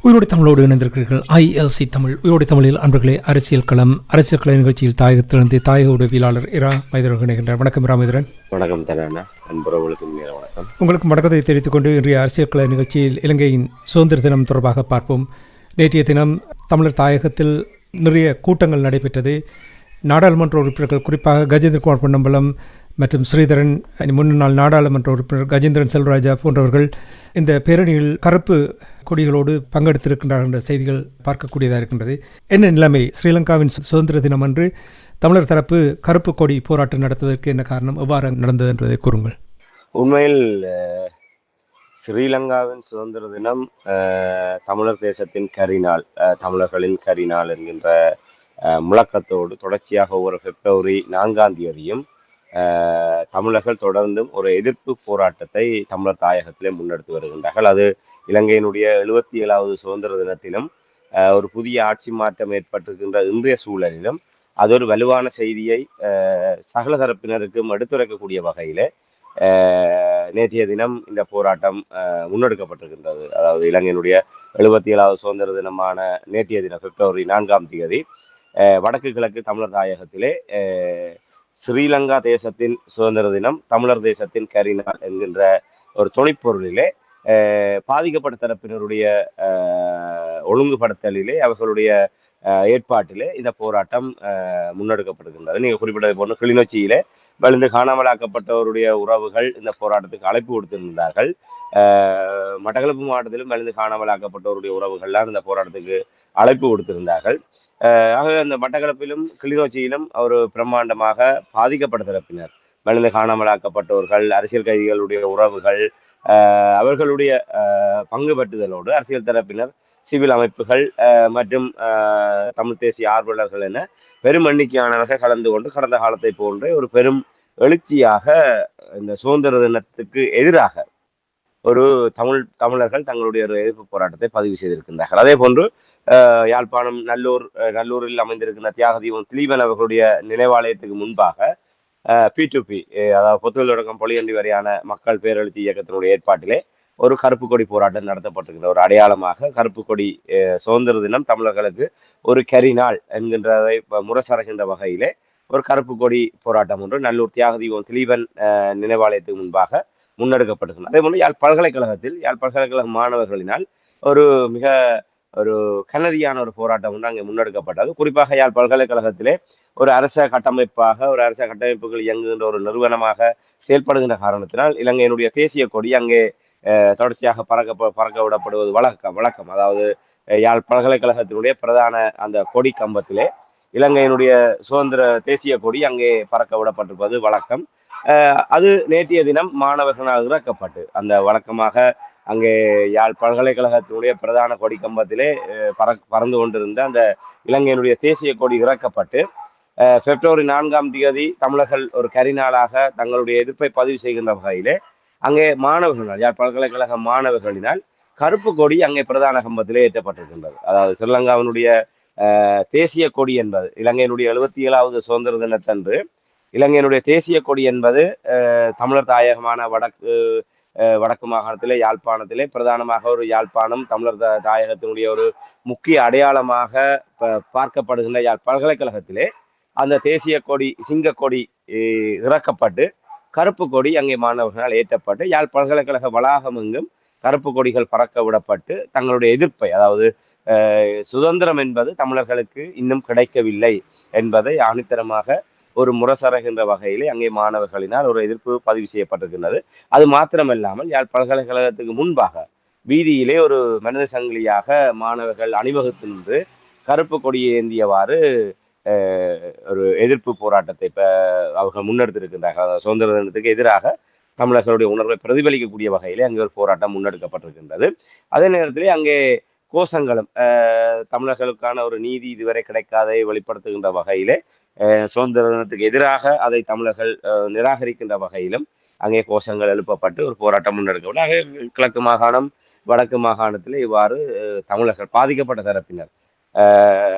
உயிரோடு தமிழோடு இணைந்திருக்கிறீர்கள். ILC தமிழ் உயிரோடு தமிழில் அன்பர்களே, அரசியல் களம் நிகழ்ச்சியில் தாயகத்திலிருந்து தாயக உடவியலாளர் இரா மைதரன் இணைகின்றார். வணக்கம் இரா மைதரன். வணக்கம் தரானா, அன்பர்களுக்கும் வணக்கம். உங்களுக்கும் வணக்கத்தை தெரிவித்துக் கொண்டு இன்றைய அரசியல் கள நிகழ்ச்சியில் இலங்கையின் சுதந்திர தினம் தொடர்பாக பார்ப்போம். நேற்றைய தினம் தமிழர் தாயகத்தில் நிறைய கூட்டங்கள் நடைபெற்றது. நாடாளுமன்ற உறுப்பினர்கள், குறிப்பாக கஜேந்திரகுமார் பொன்னம்பலம் மற்றும் ஸ்ரீதரன், முன்னாள் நாடாளுமன்ற உறுப்பினர் கஜேந்திரன் செல்வராஜா போன்றவர்கள் இந்த பேரணியில் கருப்பு கொடிகளோடு பங்கெடுத்திருக்கின்றார்கள் என்ற செய்திகள் பார்க்கக்கூடியதாக இருக்கின்றது. என்ன நிலைமை? ஸ்ரீலங்காவின் சுதந்திர தினம் அன்று தமிழர் தரப்பு கருப்பு கொடி போராட்டம் நடத்துவதற்கு என்ன காரணம், எவ்வாறு நடந்தது என்பதை கூறுங்கள். உண்மையில் ஸ்ரீலங்காவின் சுதந்திர தினம் தமிழர் தேசத்தின் கரிநாள், தமிழர்களின் கரிநாள் என்கின்ற முழக்கத்தோடு தொடர்ச்சியாக ஒவ்வொரு பிப்ரவரி 4 தமிழர்கள் தொடர்ந்தும் ஒரு எதிர்ப்பு போராட்டத்தை தமிழர் தாயகத்திலே முன்னெடுத்து வருகின்றார்கள். அது இலங்கையினுடைய 77வது சுதந்திர தினத்திலும் ஒரு புதிய ஆட்சி மாற்றம் ஏற்பட்டிருக்கின்ற இன்றைய சூழலிலும் அது ஒரு வலுவான செய்தியை சகல தரப்பினருக்கும் எடுத்துரைக்கக்கூடிய வகையில நேற்றைய தினம் இந்த போராட்டம் முன்னெடுக்கப்பட்டிருக்கின்றது. அதாவது இலங்கையினுடைய 77வது சுதந்திர தினமான நேற்றைய தினம் பிப்ரவரி 4 வடக்கு கிழக்கு தமிழர் தாயகத்திலே ஸ்ரீலங்கா தேசத்தின் சுதந்திர தினம், தமிழர் தேசத்தின் கரிநாள் என்கின்ற ஒரு துணைப்பொருளிலே பாதிக்கப்பட்ட தரப்பினருடைய ஒழுங்குபடுத்தலிலே, அவர்களுடைய ஏற்பாட்டிலே இந்த போராட்டம் முன்னெடுக்கப்படுகின்றது. நீங்கள் குறிப்பிட்டது போன்று கிளிநொச்சியிலே வலிந்து காணாமலாக்கப்பட்டவருடைய உறவுகள் இந்த போராட்டத்துக்கு அழைப்பு கொடுத்திருந்தார்கள். மட்டக்களப்பு மாவட்டத்திலும் வலிந்து காணாமலாக்கப்பட்டவருடைய உறவுகள்லாம் இந்த போராட்டத்துக்கு அழைப்பு கொடுத்திருந்தார்கள். ஆகவே அந்த மட்டக்களப்பிலும் கிளிநொச்சியிலும் ஒரு பிரம்மாண்டமாக பாதிக்கப்பட்ட தரப்பினர், வலிந்து காணாமலாக்கப்பட்டவர்கள், அரசியல் கைதிகளுடைய உறவுகள், அவர்களுடைய பங்கு பற்றுதலோடு அரசியல் தரப்பினர், சிவில் அமைப்புகள் மற்றும் தமிழ் தேசிய ஆர்வலர்கள் என பெரும் எண்ணிக்கையானவர்கள் கலந்து கொண்டு கடந்த காலத்தை போன்றே ஒரு பெரும் எழுச்சியாக இந்த சுதந்திர தினத்துக்கு எதிராக ஒரு தமிழர்கள் தங்களுடைய ஒரு எதிர்ப்பு போராட்டத்தை பதிவு செய்திருக்கின்றார்கள். அதே போன்று யாழ்ப்பாணம் நல்லூரில் அமைந்திருக்கின்ற தியாகதீபம் திலீபன் அவர்களுடைய நினைவாலயத்துக்கு முன்பாக P2P, அதாவது பொத்துவில் தொடக்கம் பொலியண்டி வரையான மக்கள் பேரெழுச்சி இயக்கத்தினுடைய ஏற்பாட்டிலே ஒரு கருப்பு கொடி போராட்டம் நடத்தப்பட்டிருக்கின்ற ஒரு அடையாளமாக கருப்பு கொடி சுதந்திர தினம் தமிழர்களுக்கு ஒரு கரிநாள் என்கின்றதை முரசறைகின்ற வகையிலே ஒரு கருப்பு கொடி போராட்டம் ஒன்று நல்லூர் தியாகதீபம் திலீபன் நினைவாலயத்துக்கு முன்பாக முன்னெடுக்கப்பட்டிருக்கிறது. அதே போன்று யாழ் பல்கலைக்கழக மாணவர்களினால் மிக ஒரு கனதியான ஒரு போராட்டம் ஒன்று அங்கே முன்னெடுக்கப்பட்டது. குறிப்பாக யாழ் பல்கலைக்கழகத்திலே ஒரு அரச கட்டமைப்புகள் இயங்குகின்ற ஒரு நிறுவனமாக செயல்படுகின்ற காரணத்தினால் இலங்கையினுடைய தேசிய கொடி அங்கே தொடர்ச்சியாக பறக்க விடப்படுவது வழக்கம். அதாவது யாழ் பல்கலைக்கழகத்தினுடைய பிரதான அந்த கொடி கம்பத்திலே இலங்கையினுடைய சுதந்திர தேசிய கொடி அங்கே பறக்க விடப்பட்டிருப்பது வழக்கம். அது நேற்றைய தினம் மாணவர்களால் இறக்கப்பட்டு அந்த வழக்கமாக அங்கே யாழ் பல்கலைக்கழகத்தினுடைய பிரதான கொடி கம்பத்திலே பறந்து கொண்டிருந்த அந்த இலங்கையினுடைய தேசிய கொடி இறக்கப்பட்டு பிப்ரவரி 4 தமிழர்கள் ஒரு கரிநாளாக தங்களுடைய எதிர்ப்பை பதிவு செய்கின்ற வகையிலே அங்கே மாணவர்களால், யாழ் பல்கலைக்கழக மாணவர்களினால் கருப்பு கொடி அங்கே பிரதான கம்பத்திலே ஏற்றப்பட்டிருக்கின்றது. அதாவது ஸ்ரீலங்காவினுடைய தேசிய கொடி என்பது இலங்கையினுடைய 77வது சுதந்திர தினத்தன்று இலங்கையினுடைய தேசிய கொடி என்பது தமிழர் தாயகமான வடக்கு மாகாணத்திலே யாழ்ப்பாணத்திலே பிரதானமாக ஒரு யாழ்ப்பாணம் தமிழர் தாயகத்தினுடைய ஒரு முக்கிய அடையாளமாக பார்க்கப்படுகின்ற யாழ் பல்கலைக்கழகத்திலே அந்த தேசிய கொடி சிங்க கொடி இறக்கப்பட்டு கருப்பு கொடி அங்கே மாணவர்களால் ஏற்றப்பட்டு யாழ் பல்கலைக்கழக வளாகம் எங்கும் கருப்பு கொடிகள் பறக்க விடப்பட்டு தங்களுடைய எதிர்ப்பை, அதாவது சுதந்திரம் என்பது தமிழர்களுக்கு இன்னும் கிடைக்கவில்லை என்பதை ஆணித்தரமாக ஒரு முரசறைகின்ற வகையிலே அங்கே மாணவர்களினால் ஒரு எதிர்ப்பு பதிவு செய்யப்பட்டிருக்கின்றது. அது மாத்திரமல்லாமல் யாழ் பல்கலைக்கழகத்துக்கு முன்பாக வீதியிலே ஒரு மனித சங்கிலியாக மாணவர்கள் அணிவகுத்து நின்று கருப்பு கொடியை ஏந்தியவாறு ஒரு எதிர்ப்பு போராட்டத்தை அவர்கள் முன்னெடுத்திருக்கின்றார்கள். சுதந்திர தினத்துக்கு எதிராக தமிழர்களுடைய உணர்வை பிரதிபலிக்கக்கூடிய வகையிலே அங்கே ஒரு போராட்டம் முன்னெடுக்கப்பட்டிருக்கின்றது. அதே நேரத்திலே அங்கே கோஷங்களும் தமிழர்களுக்கான ஒரு நீதி இதுவரை கிடைக்காதை வெளிப்படுத்துகின்ற வகையிலே சுதந்திர தினத்துக்கு எதிராக அதை தமிழர்கள் நிராகரிக்கின்ற வகையிலும் அங்கே கோஷங்கள் எழுப்பப்பட்டு ஒரு போராட்டம் முன்னெடுக்கப்படும். ஆக கிழக்கு மாகாணம் வடக்கு மாகாணத்தில் இவ்வாறு தமிழர்கள் பாதிக்கப்பட்ட தரப்பினர்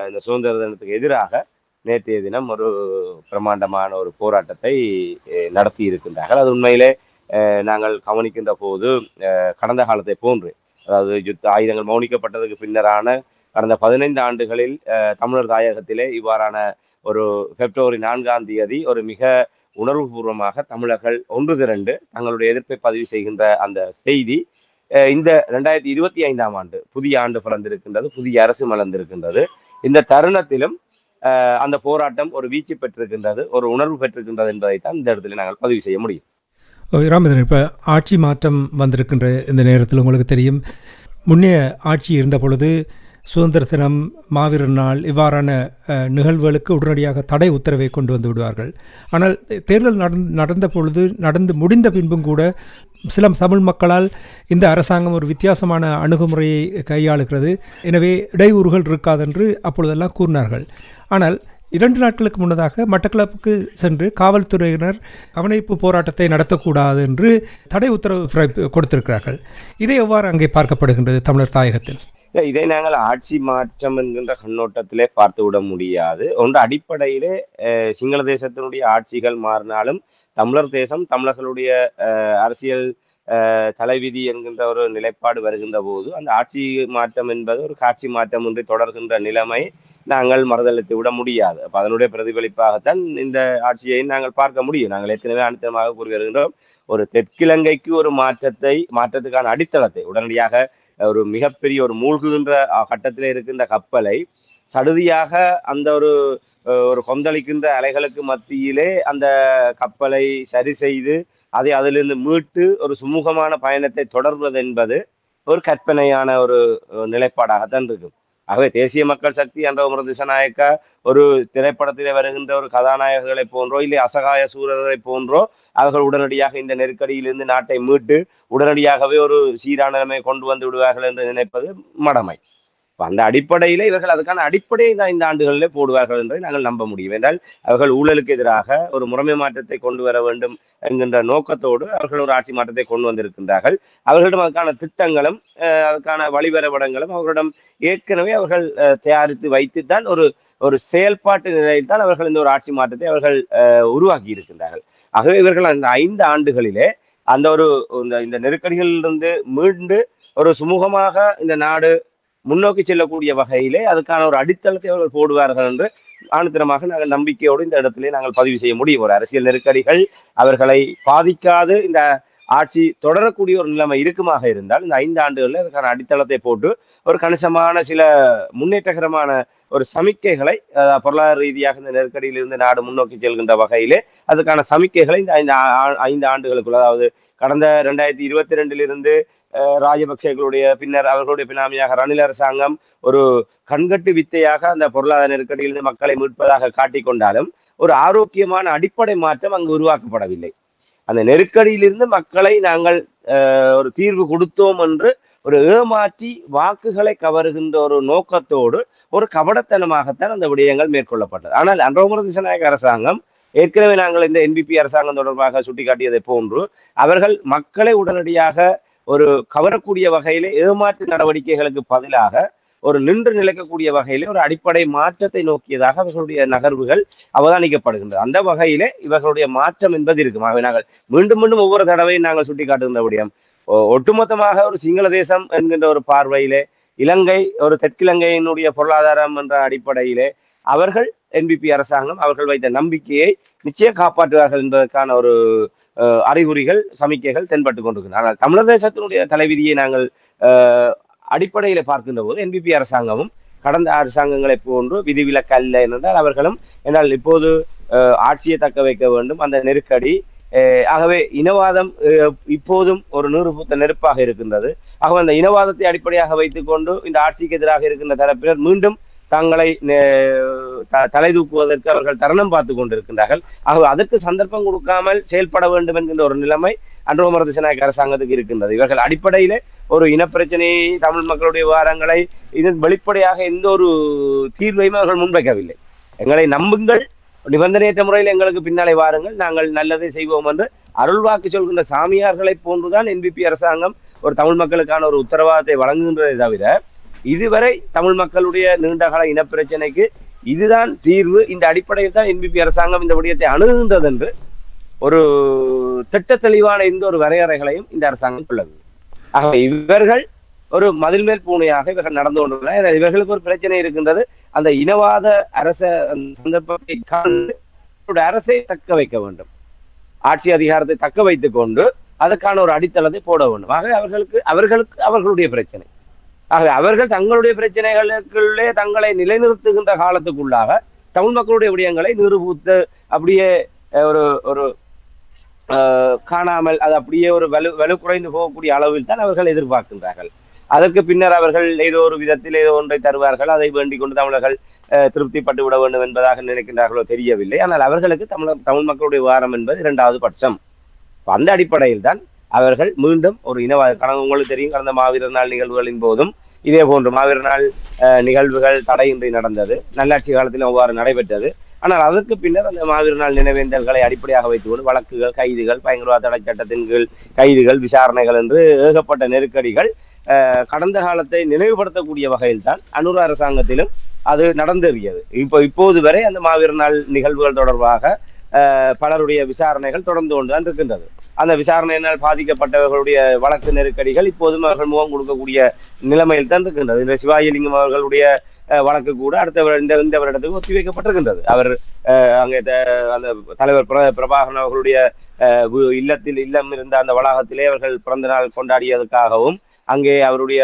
இந்த சுதந்திர தினத்துக்கு எதிராக நேற்றைய தினம் ஒரு பிரம்மாண்டமான ஒரு போராட்டத்தை நடத்தி இருக்கின்றார்கள். அது உண்மையிலே நாங்கள் கவனிக்கின்ற போது கடந்த காலத்தை போன்று, அதாவது யுத்த ஆயுதங்கள் மௌனிக்கப்பட்டதுக்கு பின்னரான கடந்த 15 ஆண்டுகளில் தமிழர் தாயகத்திலே இவ்வாறான ஒரு பிப்ரவரி 4ஆம் தேதி ஒரு மிக உணர்வுபூர்வமாக தமிழர்கள் ஒன்று திரண்டு தங்களுடைய எதிர்ப்பை பதிவு செய்கின்ற அந்த செய்தி இந்த 2025ஆம் ஆண்டு புதிய ஆண்டு பிறந்திருக்கின்றது, புதிய அரசு மலர்ந்திருக்கின்றது. இந்த தருணத்திலும் அந்த போராட்டம் ஒரு வீச்சு பெற்றிருக்கின்றது, ஒரு உணர்வு பெற்றிருக்கின்றது என்பதைத்தான் இந்த இடத்துல நாங்கள் பதிவு செய்ய முடியும். ராமேந்திரன், இப்போ ஆட்சி மாற்றம் வந்திருக்கின்ற இந்த நேரத்தில் உங்களுக்கு தெரியும், முன்னே ஆட்சி இருந்த பொழுது சுதந்திர தினம், மாவீரர் நாள் இவ்வாறான நிகழ்வுகளுக்கு உடனடியாக தடை உத்தரவை கொண்டு வந்து விடுவார்கள். ஆனால் தேர்தல் நடந்த பொழுது, நடந்து முடிந்த பின்பும் கூட சில தமிழ் மக்களால் இந்த அரசாங்கம் ஒரு வித்தியாசமான அணுகுமுறையை கையாளுகிறது, எனவே இடையூறுகள் இருக்காதென்று அப்பொழுதெல்லாம் கூறினார்கள். ஆனால் 2 நாட்களுக்கு முன்னதாக மட்டக்களப்புக்கு சென்று காவல்துறையினர் கவனிப்பு போராட்டத்தை நடத்தக்கூடாது என்று தடை உத்தரவு கொடுத்திருக்கிறார்கள். இதை எவ்வாறு அங்கே பார்க்கப்படுகின்றது தமிழர் தாயகத்தில்? இதை நாங்கள் ஆட்சி மாற்றம் என்கின்ற கண்ணோட்டத்திலே பார்த்து விட முடியாது. ஒன்று, அடிப்படையிலே சிங்கள தேசத்தினுடைய ஆட்சிகள் மாறினாலும் தமிழர் தேசம், தமிழர்களுடைய அரசியல் தலைவிதி என்கின்ற ஒரு நிலைப்பாடு வருகின்ற போது அந்த ஆட்சி மாற்றம் என்பது ஒரு காட்சி மாற்றம் ஒன்று தொடர்கின்ற நிலைமை நாங்கள் மறுதளித்து விட முடியாது. அப்ப அதனுடைய பிரதிபலிப்பாகத்தான் இந்த ஆட்சியை நாங்கள் பார்க்க முடியும். நாங்கள் ஏற்கனவே அனுத்தமாக கூறி வருகின்றோம், ஒரு தெற்கிழங்கைக்கு ஒரு மாற்றத்துக்கான அடித்தளத்தை உடனடியாக ஒரு மிகப்பெரிய ஒரு மூழ்குகின்ற கட்டத்தில் இருக்கின்ற கப்பலை சடுதியாக அந்த ஒரு கொந்தளிக்கின்ற அலைகளுக்கு மத்தியிலே அந்த கப்பலை சரி செய்து அதை அதிலிருந்து மீட்டு ஒரு சுமூகமான பயணத்தை தொடர்வது என்பது ஒரு கற்பனையான ஒரு நிலைப்பாடாகத்தான் இருக்கும். ஆகவே தேசிய மக்கள் சக்தி என்ற திசாநாயக்கா ஒரு திரைப்படத்திலே வருகின்ற ஒரு கதாநாயகர்களை போன்றோ இல்லை அசகாய சூரர்களை போன்றோ அவர்கள் உடனடியாக இந்த நெருக்கடியிலிருந்து நாட்டை மீட்டு உடனடியாகவே ஒரு சீரான நிலைமை கொண்டு வந்து விடுவார்கள் என்று நினைப்பது மடமை. அந்த அடிப்படையில இவர்கள் அதுக்கான அடிப்படையை தான் இந்த ஆண்டுகளிலே போடுவார்கள் என்பதை நாங்கள் நம்ப முடியும். என்றால் அவர்கள் ஊழலுக்கு எதிராக ஒரு முறைமை மாற்றத்தை கொண்டு வர வேண்டும் என்கின்ற நோக்கத்தோடு அவர்கள் ஒரு ஆட்சி மாற்றத்தை கொண்டு வந்திருக்கின்றார்கள். அவர்களிடம் அதுக்கான திட்டங்களும் அதுக்கான வழிவரைபடங்களும் அவர்களிடம் ஏற்கனவே அவர்கள் தயாரித்து வைத்துத்தான் ஒரு செயல்பாட்டு நிலையில் தான் அவர்கள் இந்த ஒரு ஆட்சி மாற்றத்தை அவர்கள் உருவாக்கி இருக்கின்றார்கள். ஆகவே இவர்கள் அந்த 5 ஆண்டுகளிலே அந்த இந்த நெருக்கடிகளிலிருந்து மீண்டு ஒரு சுமூகமாக இந்த நாடு முன்னோக்கி செல்லக்கூடிய வகையிலே அதுக்கான ஒரு அடித்தளத்தை அவர்கள் போடுவார்கள் என்று ஆணித்தரமாக நாங்கள் நம்பிக்கையோடு இந்த இடத்திலே நாங்கள் பதிவு செய்ய முடியும். ஒரு அரசியல் நெருக்கடிகள் அவர்களை பாதிக்காது இந்த ஆட்சி தொடரக்கூடிய ஒரு நிலைமை இருக்குமாக இருந்தால் இந்த 5 ஆண்டுகளில் அதுக்கான அடித்தளத்தை போட்டு ஒரு கணிசமான சில முன்னேற்றகரமான ஒரு சமிக்கைகளை பொருளாதார ரீதியாக இந்த நெருக்கடியிலிருந்து நாடு முன்னோக்கி செல்கின்ற வகையிலே அதுக்கான சமிக்கைகளை இந்த 5 ஆண்டுகளுக்குள்ள, அதாவது கடந்த 2022 ராஜபக்சேகளுடைய பின்னர் அவர்களுடைய பினாமியாக ரணில் அரசாங்கம் ஒரு கண்கட்டு வித்தையாக அந்த பொருளாதார நெருக்கடியிலிருந்து மக்களை மீட்பதாக காட்டிக்கொண்டாலும் ஒரு ஆரோக்கியமான அடிப்படை மாற்றம் அங்கு உருவாக்கப்படவில்லை. அந்த நெருக்கடியிலிருந்து மக்களை நாங்கள் ஒரு தீர்வு கொடுத்தோம் என்று ஒரு ஏமாற்றி வாக்குகளை கவருகின்ற ஒரு நோக்கத்தோடு ஒரு கபடத்தனமாகத்தான் அந்த விடயங்கள் மேற்கொள்ளப்பட்டது. ஆனால் அன்றகுமார திசாநாயக்க அரசாங்கம் ஏற்கனவே நாங்கள் இந்த NPP அரசாங்கம் தொடர்பாக சுட்டிக்காட்டியதை போன்று அவர்கள் மக்களை உடனடியாக ஒரு கவரக்கூடிய வகையிலே ஏமாற்று நடவடிக்கைகளுக்கு பதிலாக ஒரு நின்று நிலைக்கக்கூடிய வகையிலே ஒரு அடிப்படை மாற்றத்தை நோக்கியதாக அவர்களுடைய நகர்வுகள் அவதானிக்கப்படுகின்றது. அந்த வகையிலே இவர்களுடைய மாற்றம் என்பது இருக்கும். ஆகவே நாங்கள் மீண்டும் மீண்டும் ஒவ்வொரு தடவையும் நாங்கள் சுட்டிக்காட்டுகின்ற விடயம், ஒட்டுமொத்தமாக ஒரு சிங்கள தேசம் என்கின்ற ஒரு பார்வையிலே இலங்கை ஒரு தெற்கிலங்கையினுடைய பொருளாதாரம் என்ற அடிப்படையிலே அவர்கள் NPP அரசாங்கம் அவர்கள் வைத்த நம்பிக்கையை நிச்சயம் காப்பாற்றுவார்கள் என்பதற்கான ஒரு அறிகுறிகள் சமிக்கைகள் தென்பட்டு கொண்டிருக்கின்றன. ஆனால் தமிழர் தேசத்தினுடைய தலைவிதியை நாங்கள் அடிப்படையில பார்க்கின்ற போது NPP அரசாங்கமும் கடந்த அரசாங்கங்களை போன்று விதிவிலக்கு அல்ல என்றால் அவர்களும் என்றால் இப்போது ஆட்சியை தக்க வைக்க வேண்டும், அந்த நெருக்கடி. ஆகவே இனவாதம் இப்போதும் ஒரு நீறுபூத்த நெருப்பாக இருக்கின்றது. ஆகவே அந்த இனவாதத்தை அடிப்படையாக வைத்துக் கொண்டு இந்த ஆட்சிக்கு எதிராக இருக்கின்ற தரப்பினர் மீண்டும் தங்களை தலை தூக்குவதற்கு அவர்கள் தருணம் பார்த்து கொண்டிருக்கின்றார்கள். ஆகவே அதற்கு சந்தர்ப்பம் கொடுக்காமல் செயல்பட வேண்டும் என்கின்ற ஒரு நிலைமை அன்றகுமார திசாநாயக்க அரசாங்கத்துக்கு இருக்கின்றது. இவர்கள் அடிப்படையிலே ஒரு இனப்பிரச்சனையை தமிழ் மக்களுடைய விவகாரங்களை இது வெளிப்படையாக எந்த ஒரு தீர்வையும் அவர்கள் முன்வைக்கவில்லை. எங்களை நம்புங்கள், நிபந்தனையற்ற முறையில் எங்களுக்கு பின்னாலே வாருங்கள், நாங்கள் நல்லதை செய்வோம் என்று அருள்வாக்கு சொல்கின்ற சாமியார்களை போன்றுதான் என்பிபி அரசாங்கம் ஒரு தமிழ் மக்களுக்கான ஒரு உத்தரவாதத்தை வழங்குகின்றதை தவிர இதுவரை தமிழ் மக்களுடைய நீண்டகால இனப்பிரச்சனைக்கு இதுதான் தீர்வு, இந்த அடிப்படையில் தான் என்பிபி அரசாங்கம் இந்த விடயத்தை அணுகுகின்றது என்று ஒரு திட்ட தெளிவான எந்த ஒரு வரையறைகளையும் இந்த அரசாங்கம் சொல்லவில்லை. ஆக இவர்கள் ஒரு மதில் மேல் பூனையாக இவர்கள் நடந்து கொண்டுள்ளனர். இவர்களுக்கு ஒரு பிரச்சனை இருக்கின்றது. அந்த இனவாத அரச சந்தர்ப்பத்தை காண அரசை தக்க வைக்க வேண்டும், ஆட்சி அதிகாரத்தை தக்க வைத்துக் கொண்டு அதற்கான ஒரு அடித்தளத்தை போட வேண்டும். ஆக அவர்களுக்கு அவர்களுடைய பிரச்சனை. ஆக அவர்கள் தங்களுடைய பிரச்சனைகளுக்குள்ளே தங்களை நிலைநிறுத்துகின்ற காலத்துக்குள்ளாக தமிழ் மக்களுடைய விடயங்களை நிரூபித்து அப்படியே ஒரு ஒரு காணாமல் அது அப்படியே ஒரு வலு குறைந்து போகக்கூடிய அளவில் தான் அவர்கள் எதிர்பார்க்கின்றார்கள். அதற்கு பின்னர் அவர்கள் ஏதோ ஒரு விதத்தில் ஏதோ ஒன்றை தருவார்கள், அதை வேண்டிக் கொண்டு தமிழர்கள் திருப்திப்பட்டு விட வேண்டும் என்பதாக நினைக்கின்றார்களோ தெரியவில்லை. ஆனால் அவர்களுக்கு தமிழ் மக்களுடைய விவகாரம் என்பது இரண்டாவது பட்சம். அந்த அடிப்படையில் தான் அவர்கள் மீண்டும் ஒரு இனவாத உங்களுக்கு தெரியும், கடந்த மாவீரர் நாள் நிகழ்வுகளின் போதும் இதே போன்று மாவீரர் நாள் நிகழ்வுகள் தடையின்றி நடந்தது, நல்லாட்சி காலத்தில் அவ்வாறு நடைபெற்றது. ஆனால் அதற்கு பின்னர் அந்த மாவீரர் நாள் நினைவேந்தல்களை அடிப்படையாக வைத்துக்கொண்டு வழக்குகள், கைதுகள், பயங்கரவாத தடை சட்டத்தின் கீழ் கைதுகள், விசாரணைகள் என்று ஏகப்பட்ட நெருக்கடிகள் கடந்த காலத்தை நினைவுபடுத்தக்கூடிய வகையில் தான் அனுர அரசாங்கத்திலும் அது நடந்தேறியது. இப்போது வரை அந்த மாவீரர் நாள் நிகழ்வுகள் தொடர்பாக பலருடைய விசாரணைகள் தொடர்ந்து கொண்டுதான் இருக்கின்றது. அந்த விசாரணையினால் பாதிக்கப்பட்டவர்களுடைய வழக்கு நெருக்கடிகள் இப்போதும் அவர்கள் முகம் கொடுக்கக்கூடிய நிலைமையில் தான் இருக்கின்றது. இந்த சிவாஜிலிங்கம் அவர்களுடைய வழக்கு கூட அடுத்த இந்த வருடத்துக்கு ஒத்திவைக்கப்பட்டிருக்கின்றது. அவர் அங்கே அந்த தலைவர் பிரபாகரன் அவர்களுடைய இல்லம் இருந்த அந்த வளாகத்திலே அவர்கள் பிறந்த நாள் கொண்டாடியதற்காகவும் அங்கே அவருடைய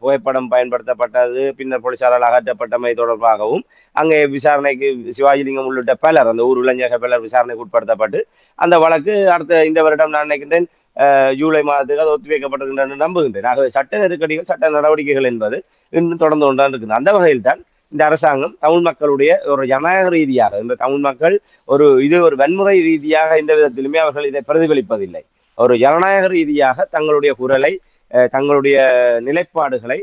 புகைப்படம் பயன்படுத்தப்பட்டது பின்னர் போலீசாரால் அகற்றப்பட்டமை தொடர்பாகவும் அங்கே விசாரணைக்கு சிவாஜிலிங்கம் உள்ளிட்ட பலர், அந்த ஊர் இளைஞர்கள் பலர் விசாரணைக்கு உட்படுத்தப்பட்டு அந்த வழக்கு அடுத்த இந்த வருடம் நான் நினைக்கின்றேன் ஜூலை மாதத்துக்கு அது ஒத்திவைக்கப்பட்டிருக்கின்றன நம்புகின்றேன். ஆகவே சட்ட நெருக்கடிகள், சட்ட நடவடிக்கைகள் என்பது இன்னும் தொடர்ந்து கொண்டான் இருக்குது. அந்த வகையில் தான் இந்த அரசாங்கம் தமிழ் மக்களுடைய ஒரு ஜனநாயக ரீதியாக இந்த தமிழ் மக்கள் ஒரு வன்முறை ரீதியாக எந்த விதத்திலுமே அவர்கள் இதை பிரதிபலிப்பதில்லை. ஒரு ஜனநாயக ரீதியாக தங்களுடைய குரலை, தங்களுடைய நிலைப்பாடுகளை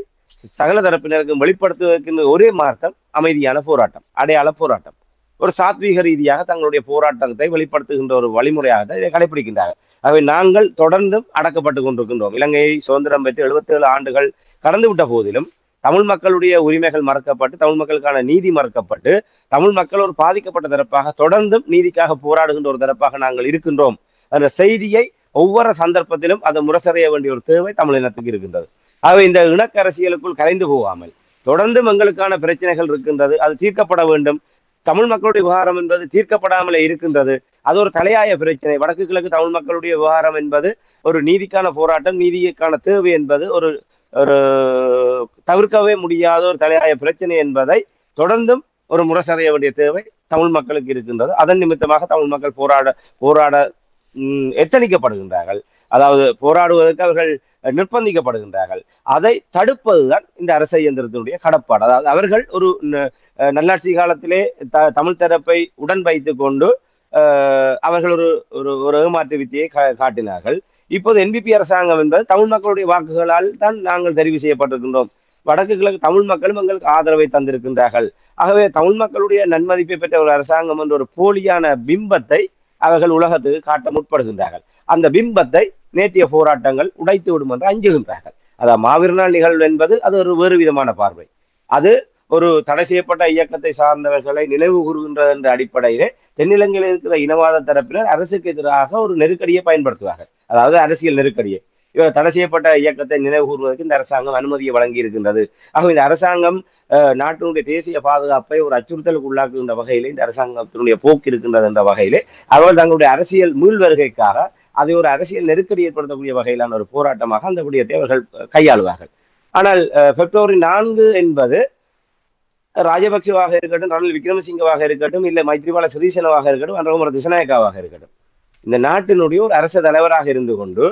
சகல தரப்பினருக்கும் வெளிப்படுத்துவதற்கு ஒரே மார்க்கம் அமைதியான போராட்டம், அடையாள போராட்டம். ஒரு சாத்வீக ரீதியாக தங்களுடைய போராட்டத்தை வெளிப்படுத்துகின்ற ஒரு வழிமுறையாக இதை கடைபிடிக்கின்றார்கள். ஆகவே நாங்கள் தொடர்ந்தும் அடக்கப்பட்டு கொண்டிருக்கின்றோம். இலங்கையை சுதந்திரம் பெற்று 77 ஆண்டுகள் கடந்து விட்ட போதிலும் தமிழ் மக்களுடைய உரிமைகள் மறக்கப்பட்டு, தமிழ் மக்களுக்கான நீதி மறக்கப்பட்டு, தமிழ் மக்கள் ஒரு பாதிக்கப்பட்ட தரப்பாக தொடர்ந்தும் நீதிக்காக போராடுகின்ற ஒரு தரப்பாக நாங்கள் இருக்கின்றோம் என்ற செய்தியை ஒவ்வொரு சந்தர்ப்பத்திலும் அதை முரசறைய வேண்டிய ஒரு தேவை தமிழினத்துக்கு இருக்கின்றது. ஆகவே இந்த இனக்கரசியலுக்குள் கரைந்து போகாமல் தொடர்ந்தும் எங்களுக்கான பிரச்சனைகள் இருக்கின்றது, அது தீர்க்கப்பட வேண்டும். தமிழ் மக்களுடைய விவகாரம் என்பது தீர்க்கப்படாமலே இருக்கின்றது, அது ஒரு தலையாய பிரச்சனை. வடக்கு கிழக்கு தமிழ் மக்களுடைய விவகாரம் என்பது ஒரு நீதிக்கான போராட்டம், நீதிக்கான தேவை என்பது ஒரு ஒரு தவிர்க்கவே முடியாத ஒரு தலையாய பிரச்சனை என்பதை தொடர்ந்தும் ஒரு முரசறைய வேண்டிய தேவை தமிழ் மக்களுக்கு இருக்கின்றது. அதன் நிமித்தமாக தமிழ் மக்கள் போராட எத்தனிக்கப்படுகின்றார்கள், அதாவது போராடுவதற்கு அவர்கள் நிர்பந்திக்கப்படுகின்றார்கள். அதை தடுப்பதுதான் இந்த அரச இயந்திரத்தினுடைய கடப்பாடு. அதாவது அவர்கள் ஒரு நல்லாட்சி காலத்திலே தமிழ் தரப்பை உடன் வைத்துக் கொண்டு அவர்கள் ஒரு ஏமாற்று வித்தியை காட்டினார்கள். இப்போது என்பிபி அரசாங்கம் என்பது தமிழ் மக்களுடைய வாக்குகளால் தான் நாங்கள் தெரிவு செய்யப்பட்டிருக்கின்றோம். வடக்கு கிழக்கு தமிழ் மக்களும் எங்களுக்கு ஆதரவை தந்திருக்கின்றார்கள். ஆகவே தமிழ் மக்களுடைய நன்மதிப்பை பெற்ற ஒரு அரசாங்கம் என்ற ஒரு போலியான பிம்பத்தை அவர்கள் உலகத்துக்கு காட்ட முற்படுகின்றார்கள். அந்த பிம்பத்தை நேற்றைய போராட்டங்கள் உடைத்து விடும் என்று அஞ்சுகின்றார்கள். அதாவது மாவீரர் நாள் நிகழ்வு என்பது அது ஒரு வேறு விதமான பார்வை. அது ஒரு தடை செய்யப்பட்ட இயக்கத்தை சார்ந்தவர்களை நினைவு கூறுகின்றது என்ற அடிப்படையிலே தென்னிலங்கையில் இருக்கிற இனவாத தரப்பினர் அரசுக்கு எதிராக ஒரு நெருக்கடியை பயன்படுத்துவார்கள். அதாவது அரசியல் நெருக்கடியை. இவர் தடை செய்யப்பட்ட இயக்கத்தை நினைவு கூறுவதற்கு இந்த அரசாங்கம் அனுமதியை வழங்கி இருக்கின்றது. ஆக இந்த அரசாங்கம் நாட்டினுடைய தேசிய பாதுகாப்பை ஒரு அச்சுறுத்தலுக்கு உள்ளாக்குகின்ற வகையிலே இந்த அரசாங்கத்தினுடைய போக்கு இருக்கின்றது என்ற வகையிலே அவர்கள் தங்களுடைய அரசியல் மீள் வருகைக்காக அதை ஒரு அரசியல் நெருக்கடி ஏற்படுத்தக்கூடிய வகையிலான ஒரு போராட்டமாக அந்த விடயத்தை அவர்கள் கையாளுவார்கள். ஆனால் பிப்ரவரி 4 என்பது ராஜபக்சவாக இருக்கட்டும், ரணில் விக்ரமசிங்கவாக இருக்கட்டும், இல்லை மைத்ரிபால சிறிசேனவாக இருக்கட்டும், அன்றகுமார திசாநாயக்காவாக இருக்கட்டும், இந்த நாட்டினுடைய ஒரு அரசு தலைவராக இருந்து கொண்டு